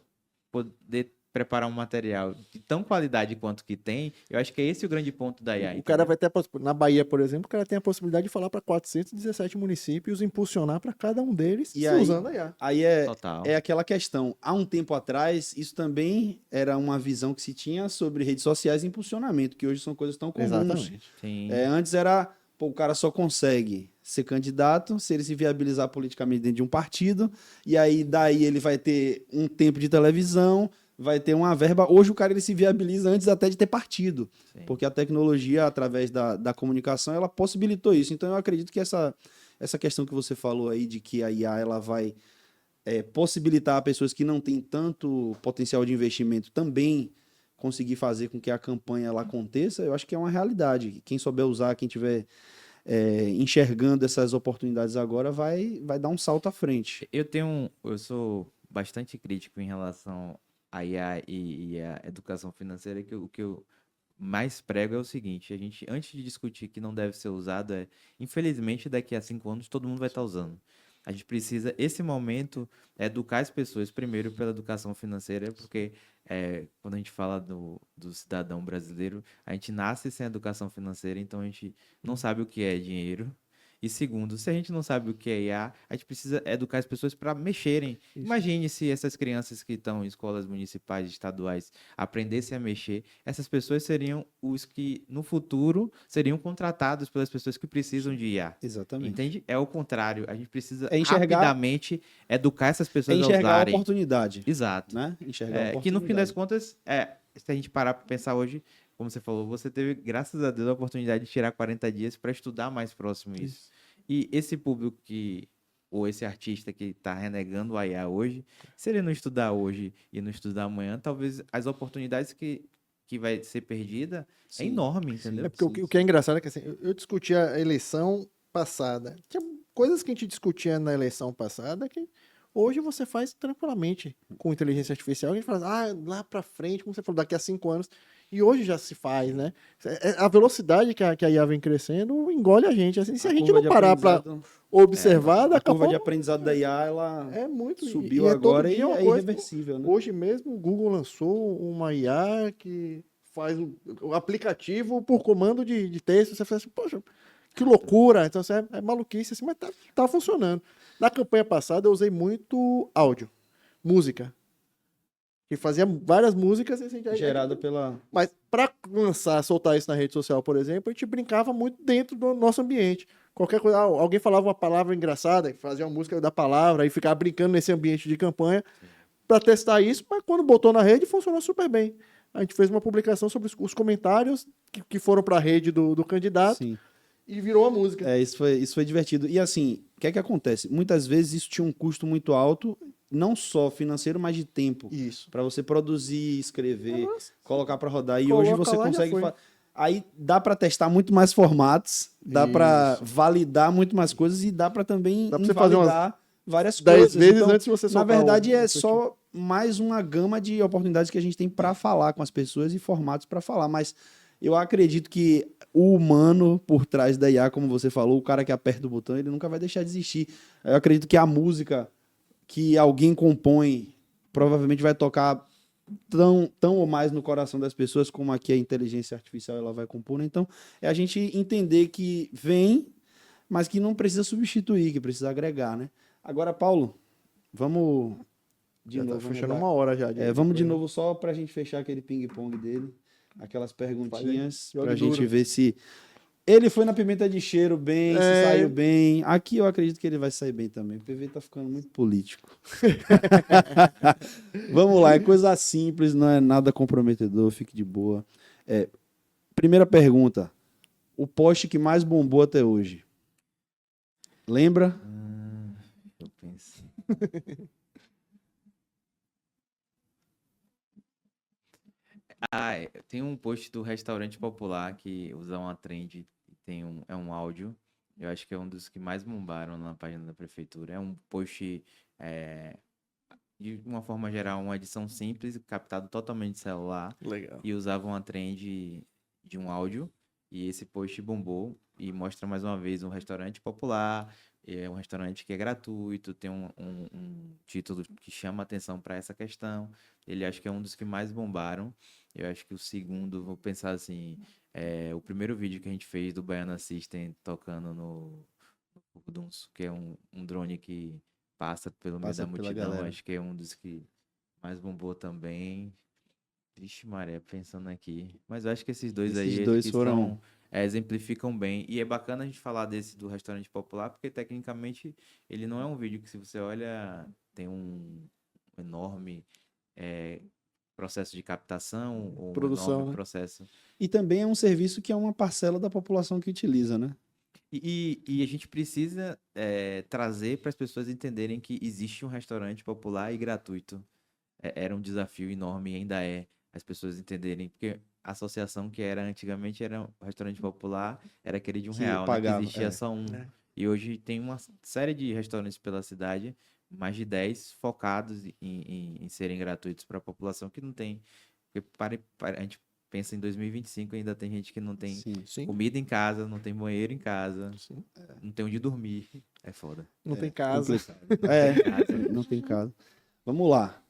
poder preparar um material de tão qualidade quanto que tem, eu acho que é esse o grande ponto da IA. O cara vai ter na Bahia, por exemplo, o cara tem a possibilidade de falar para 417 municípios, impulsionar para cada um deles E aí, usando a IA. aí Total. é aquela questão. Há um tempo atrás, isso também era uma visão que se tinha sobre redes sociais e impulsionamento, que hoje são coisas tão comuns. Exatamente. Sim. Antes era, pô, o cara só consegue ser candidato se ele se viabilizar politicamente dentro de um partido, e aí daí ele vai ter um tempo de televisão, vai ter uma verba. Hoje o cara ele se viabiliza antes até de ter partido, Sim. porque a tecnologia, através da comunicação, ela possibilitou isso. Então eu acredito que essa questão que você falou aí de que a IA ela vai possibilitar pessoas que não têm tanto potencial de investimento também conseguir fazer com que a campanha ela aconteça, eu acho que é uma realidade. Quem souber usar, quem tiver enxergando essas oportunidades agora, vai dar um salto à frente. Eu sou bastante crítico em relação à IA e à educação financeira, que o que eu mais prego é o seguinte: a gente, antes de discutir que não deve ser usado, infelizmente, daqui a 5 anos todo mundo vai estar usando. A gente precisa, esse momento, educar as pessoas primeiro pela educação financeira, porque quando a gente fala do cidadão brasileiro, a gente nasce sem educação financeira, então a gente não sabe o que é dinheiro. E segundo, se a gente não sabe o que é IA, a gente precisa educar as pessoas para mexerem. Isso. Imagine se essas crianças que estão em escolas municipais e estaduais aprendessem a mexer, essas pessoas seriam os que, no futuro, seriam contratados pelas pessoas que precisam de IA. Exatamente. Entende? É o contrário. A gente precisa enxergar- rapidamente educar essas pessoas a enxergar a usarem. oportunidade, Exato. né? Enxergar a oportunidade. Que no fim das contas, se a gente parar para pensar hoje, como você falou, você teve, graças a Deus, a oportunidade de tirar 40 dias para estudar mais próximo isso. E esse público ou esse artista que está renegando a IA hoje, se ele não estudar hoje e não estudar amanhã, talvez as oportunidades que vai ser perdida Sim. é enorme, entendeu? É porque o que é engraçado é que assim, eu discuti a eleição passada. Tinha coisas que a gente discutia na eleição passada que hoje você faz tranquilamente com inteligência artificial. A gente fala, lá pra frente, como você falou, daqui a 5 anos. E hoje já se faz, né? A velocidade que a IA vem crescendo engole a gente. Assim, se a gente curva não de parar pra aprendizado- observar, a daqui a curva de pouco aprendizado da IA, ela é muito. subiu e é todo agora e dia uma é coisa. irreversível, né? Hoje mesmo o Google lançou uma IA que faz o aplicativo por comando de texto. Você fala assim, poxa, que loucura. Então é maluquice, assim, mas tá funcionando. Na campanha passada eu usei muito áudio, música. Que fazia várias músicas. Assim, Gerada pela... Mas para lançar, soltar isso na rede social, por exemplo, a gente brincava muito dentro do nosso ambiente. Qualquer coisa, alguém falava uma palavra engraçada, fazia uma música da palavra, e ficava brincando nesse ambiente de campanha para testar isso, mas quando botou na rede, funcionou super bem. A gente fez uma publicação sobre os comentários que foram para a rede do candidato Sim. e virou a música. Isso foi divertido. E assim, o que é que acontece? Muitas vezes isso tinha um custo muito alto, não só financeiro, mas de tempo. Isso. Para você produzir, escrever, Nossa. colocar para rodar. E Coloca hoje você lá, já consegue... foi. Aí dá para testar muito mais formatos, dá para Isso. validar muito mais coisas e dá para também Dá pra você fazer invalidar várias 10 coisas. vezes Então, antes de você na soltar verdade, é o só mais uma gama de oportunidades que a gente tem para falar com as pessoas e formatos para falar. Mas eu acredito que o humano por trás da IA, como você falou, o cara que aperta o botão, ele nunca vai deixar de existir. Eu acredito que a música que alguém compõe provavelmente vai tocar tão ou mais no coração das pessoas como aqui a inteligência artificial ela vai compor. Né? Então, é a gente entender que vem, mas que não precisa substituir, que precisa agregar, né? Agora, Paulo, vamos de Já novo. tá vamos fechando dar- uma hora já. vamos de novo só pra gente fechar aquele ping-pong dele, aquelas perguntinhas, Jogue pra gente duro. ver se ele foi na pimenta de cheiro bem, se É. saiu bem. Aqui eu acredito que ele vai sair bem também. O PV tá ficando muito político. Vamos lá, é coisa simples, não é nada comprometedor, fique de boa. Primeira pergunta. O post que mais bombou até hoje. Lembra? Eu penso. Tem um post do restaurante popular que usa uma trend, é um áudio. Eu acho que é um dos que mais bombaram na página da prefeitura. É um post, de uma forma geral, uma edição simples, captado totalmente de celular. Legal. E usava uma trend de um áudio. E esse post bombou e mostra mais uma vez um restaurante popular é um restaurante que é gratuito, tem um título que chama atenção para essa questão. Ele acho que é um dos que mais bombaram. Eu acho que o segundo, vou pensar assim, o primeiro vídeo que a gente fez do Baiana System tocando no Duns, que é um drone que passa pelo meio Passa da pela multidão. galera. Acho que é um dos que mais bombou também. Vixe, Maré, pensando aqui. Mas eu acho que esses dois Esses aí dois que foram- exemplificam bem. E é bacana a gente falar desse do restaurante popular, porque tecnicamente ele não é um vídeo que, se você olha, tem um enorme eh, processo de captação ou um enorme Produção, né? processo. E também é um serviço que é uma parcela da população que utiliza, né? E a gente precisa trazer para as pessoas entenderem que existe um restaurante popular e gratuito. Era um desafio enorme e ainda é as pessoas entenderem, porque a associação que era antigamente era um restaurante popular, era aquele de Que R$ 1, né? Que pagava, existia só um. É. E hoje tem uma série de restaurantes pela cidade, mais de 10 focados em serem gratuitos para a população que não tem. Porque a gente pensa em 2025, ainda tem gente que não tem Sim. Sim, comida em casa, não tem banheiro em casa, sim. não tem onde dormir. É foda. Não tem casa. Não É, tem casa. não tem caso. Vamos lá.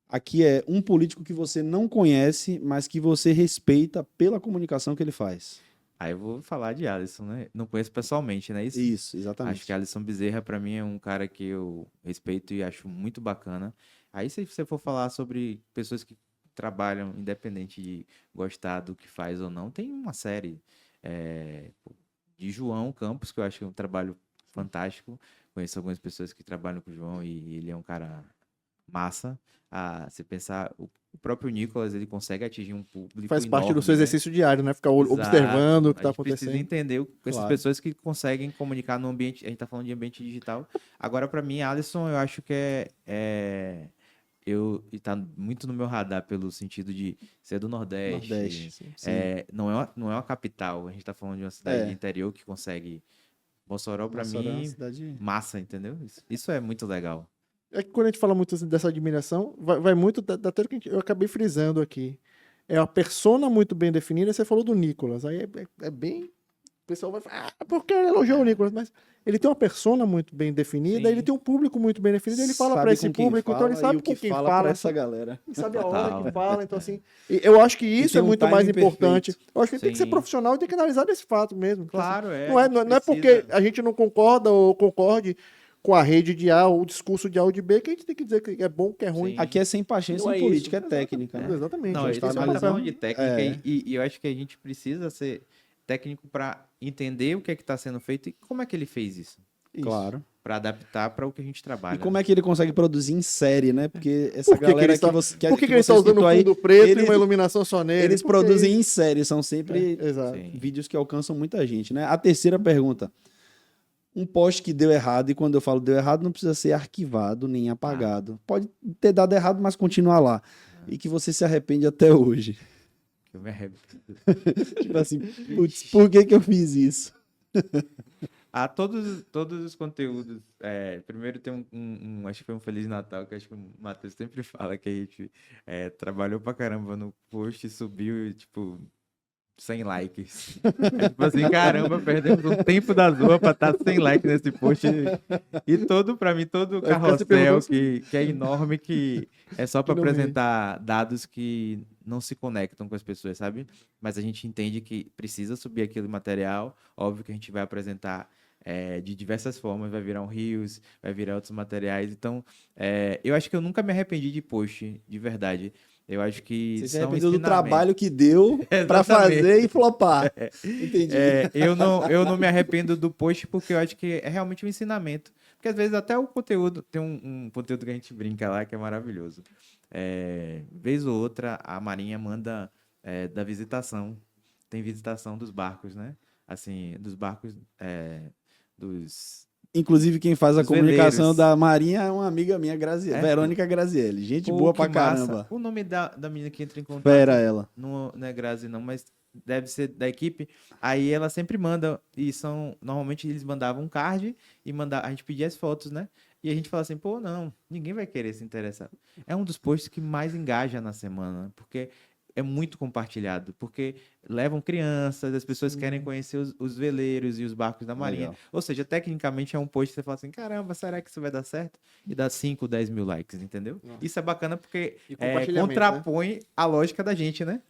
Aqui é um político que você não conhece, mas que você respeita pela comunicação que ele faz. Aí eu vou falar de Alisson, né? Não conheço pessoalmente, né? Isso, exatamente. Acho que Alisson Bezerra, pra mim, é um cara que eu respeito e acho muito bacana. Aí, se você for falar sobre pessoas que trabalham, independente de gostar do que faz ou não, tem uma série de João Campos, que eu acho que é um trabalho fantástico. Conheço algumas pessoas que trabalham com o João e ele é um cara massa. Se pensar, o próprio Nicolas, ele consegue atingir um público Faz parte do seu enorme, né? exercício diário, né? Ficar Exato. observando o que A tá gente precisa acontecendo. entender essas Claro. pessoas que conseguem comunicar no ambiente. A gente tá falando de ambiente digital. Agora, para mim, Alisson, eu acho que e tá muito no meu radar pelo sentido de ser do Nordeste. Nordeste. Sim. Não é uma capital. A gente tá falando de uma cidade É. de interior que consegue. Mossoró, para Mossoró é uma mim, cidade... massa, entendeu? Isso é muito legal. É que quando a gente fala muito assim, dessa admiração, vai muito daquilo que eu acabei frisando aqui. É uma persona muito bem definida. Você falou do Nicolas. Aí é bem. O pessoal vai falar, por que ele elogiou o Nicolas? Mas ele tem uma persona muito bem definida, Sim. ele tem um público muito bem definido, ele fala Sabe para esse com quem público, então ele fala sabe e o que com quem fala fala, pra essa galera. e sabe a hora Total. que fala. Então, assim, eu acho que isso tem é um muito mais timing importante. perfeito. Eu acho que tem que ser Sim. profissional e tem que analisar desse fato mesmo. Então, assim, Claro, não é porque a gente não concorda ou concorde com a rede de A ou o discurso de A ou de B que a gente tem que dizer que é bom, que é ruim. Sim. Aqui é sem paixão, Não sem é política, isso. é técnica, né? Exatamente. Não, a esse gente tá é um papel analisando. de técnica É. e eu acho que a gente precisa ser técnico para entender o que é que está sendo feito e como é que ele fez isso, Claro. para adaptar para o que a gente trabalha. E como é que ele consegue produzir em série, né? Porque essa Por que que galera ele tá- que Por que ele você tá usando citou um aí, fundo preto eles- e uma iluminação só nele? eles Por que produzem isso? em série, são sempre Exato. Sim. vídeos que alcançam muita gente, né? A terceira pergunta. Um post que deu errado, e quando eu falo deu errado, não precisa ser arquivado nem apagado. Pode ter dado errado, mas continuar lá. E que você se arrepende até hoje. Eu me arrependo. Tipo assim, putz, por que eu fiz isso? Todos os conteúdos. Primeiro tem acho que foi um Feliz Natal, que acho que o Matheus sempre fala que a gente trabalhou pra caramba no post e subiu, tipo, 100 likes. Tipo assim, caramba, perdemos um tempo da Zoa pra estar 100 likes nesse post. E pra mim, todo o Vai ficar se carrossel perguntando que é enorme, que é só pra Que não vende. apresentar dados que não se conectam com as pessoas, sabe? Mas a gente entende que precisa subir aquele material. Óbvio que a gente vai apresentar de diversas formas, vai virar um Reels, vai virar outros materiais. Então, eu acho que eu nunca me arrependi de post, de verdade. Eu acho que Você se são arrependeu do ensinamentos. trabalho que deu pra Exatamente. fazer e flopar. Entendi. Eu não me arrependo do post porque eu acho que é realmente um ensinamento. Porque às vezes até o conteúdo, tem um conteúdo que a gente brinca lá que é maravilhoso. Vez ou outra, a Marinha manda da visitação. Tem visitação dos barcos, né? Assim, dos barcos dos... Inclusive, quem faz a Os comunicação veleiros. da Marinha é uma amiga minha, É? Verônica Grazielli. Gente Pô, boa que pra massa. caramba. O nome da menina que entra em contato Fera ela. não é Grazi não, mas deve ser da equipe. Aí ela sempre manda, normalmente eles mandavam um card e a gente pedia as fotos, né? E a gente fala assim, pô, não, ninguém vai querer se interessar. É um dos posts que mais engaja na semana, porque é muito compartilhado, porque levam crianças, as pessoas querem conhecer os veleiros e os barcos da Marinha. Legal. Ou seja, tecnicamente é um post que você fala assim, caramba, será que isso vai dar certo? E dá 5, 10 mil likes, entendeu? Isso é bacana porque E compartilhamento, contrapõe a lógica da gente, né?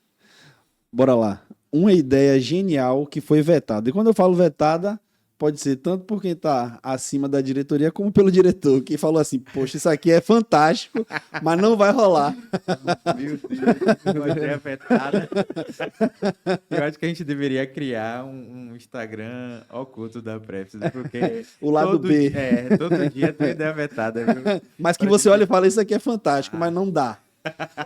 Bora lá. Uma ideia genial que foi vetada. E quando eu falo vetada, pode ser tanto por quem está acima da diretoria, como pelo diretor, que falou assim, poxa, isso aqui é fantástico, mas não vai rolar. Meu Deus, uma ideia afetada. Eu acho que a gente deveria criar um Instagram oculto da Prefis, porque O lado B. todo dia tem ideia vetada. Viu? Mas que você olha e fala, isso aqui é fantástico, mas não dá.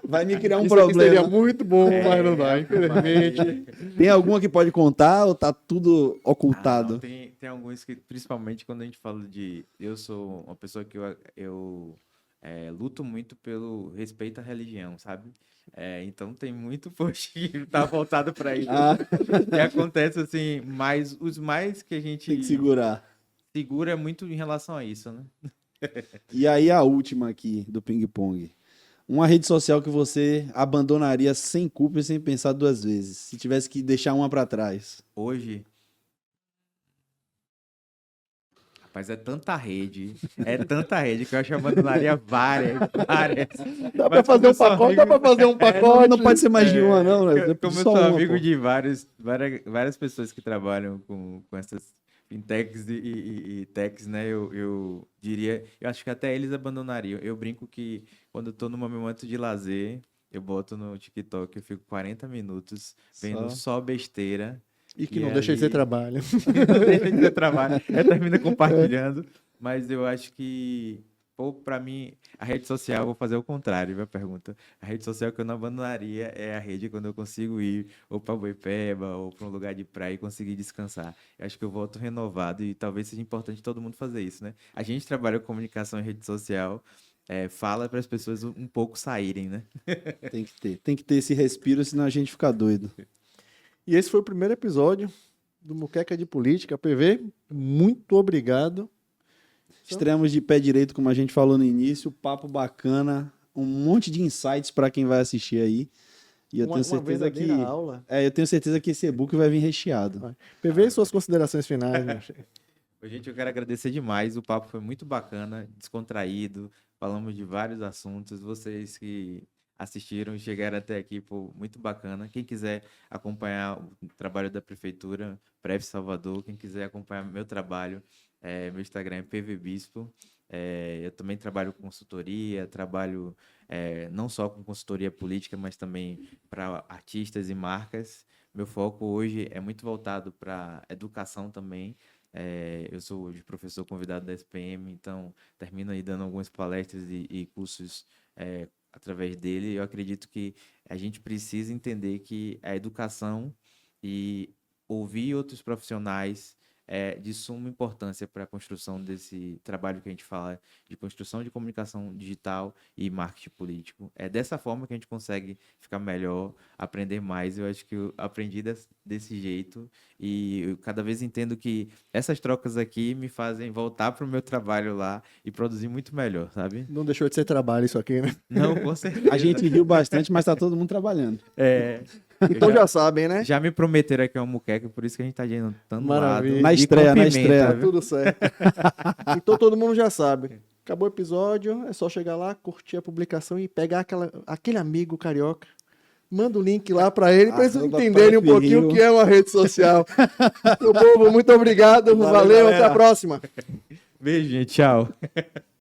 Vai me criar um Isso aqui seria problema. muito bom, mas não dá, infelizmente. Tem alguma que pode contar ou tá tudo Ah, ocultado? não, tem alguns que, principalmente quando a gente fala de... Eu sou uma pessoa que eu luto muito pelo respeito à religião, sabe? Então tem muito post que tá voltado para isso. Ah. E acontece assim, mas os mais que a gente Tem que segurar. segura é muito em relação a isso, né? E aí a última aqui do ping-pong. Uma rede social que você abandonaria sem culpa e sem pensar duas vezes, se tivesse que deixar uma pra trás. Hoje... Rapaz, é tanta rede que eu acho que eu abandonaria várias. Dá pra fazer um pacote, dá pra fazer um pacote. Não pode ser mais de uma, não, né? Como eu Só sou uma, amigo pô. de várias pessoas que trabalham com essas fintechs e techs, né? Eu diria, eu acho que até eles abandonariam. Eu brinco que quando eu tô num momento de lazer, eu boto no TikTok, eu fico 40 minutos vendo só besteira. E que E não deixa de ser aí- trabalho. Não deixa de ser trabalho. Termina compartilhando. Mas eu acho que, pô, pra mim, a rede social, vou fazer o contrário, minha pergunta. A rede social que eu não abandonaria é a rede quando eu consigo ir ou pra Boipeba ou pra um lugar de praia e conseguir descansar. Eu acho que eu volto renovado e talvez seja importante todo mundo fazer isso, né? A gente trabalha com comunicação em rede social, fala para as pessoas um pouco saírem, né? Tem que ter esse respiro, senão a gente fica doido. E esse foi o primeiro episódio do Muqueca de Política. PV, muito obrigado. Estreamos de pé direito, como a gente falou no início, papo bacana, um monte de insights para quem vai assistir aí. E eu tenho certeza que verdadeira aula. eu tenho certeza que esse e-book vai vir recheado. PV, suas considerações finais, meu chefe. Gente, eu quero agradecer demais. O papo foi muito bacana, descontraído. Falamos de vários assuntos. Vocês que assistiram e chegaram até aqui, pô, muito bacana. Quem quiser acompanhar o trabalho da Prefeitura, Pref Salvador, quem quiser acompanhar meu trabalho, meu Instagram é pvbispo. Eu também trabalho com consultoria, trabalho não só com consultoria política, mas também para artistas e marcas. Meu foco hoje é muito voltado para educação também. Eu sou hoje professor convidado da SPM, então termino aí dando algumas palestras e cursos através dele. Eu acredito que a gente precisa entender que a educação e ouvir outros profissionais é de suma importância para a construção desse trabalho que a gente fala de construção de comunicação digital e marketing político. É dessa forma que a gente consegue ficar melhor, aprender mais. Eu acho que eu aprendi desse jeito e eu cada vez entendo que essas trocas aqui me fazem voltar para o meu trabalho lá e produzir muito melhor, sabe? Não deixou de ser trabalho isso aqui, né? Não, com certeza. A gente riu bastante, mas tá todo mundo trabalhando. Então já sabem, né? Já me prometeram que é uma muqueca, por isso que a gente tá adiantando Maravilha. Na E estreia, com na pimenta, estreia. Tá viu? tudo certo. Então todo mundo já sabe. Acabou o episódio, é só chegar lá, curtir a publicação e pegar aquele amigo carioca. Manda o link lá pra ele, pra eles Arroba entenderem um Pref pouquinho Rio. o que é uma rede social. Meu povo, muito obrigado. Valeu, até galera. a próxima. Beijo, gente. Tchau.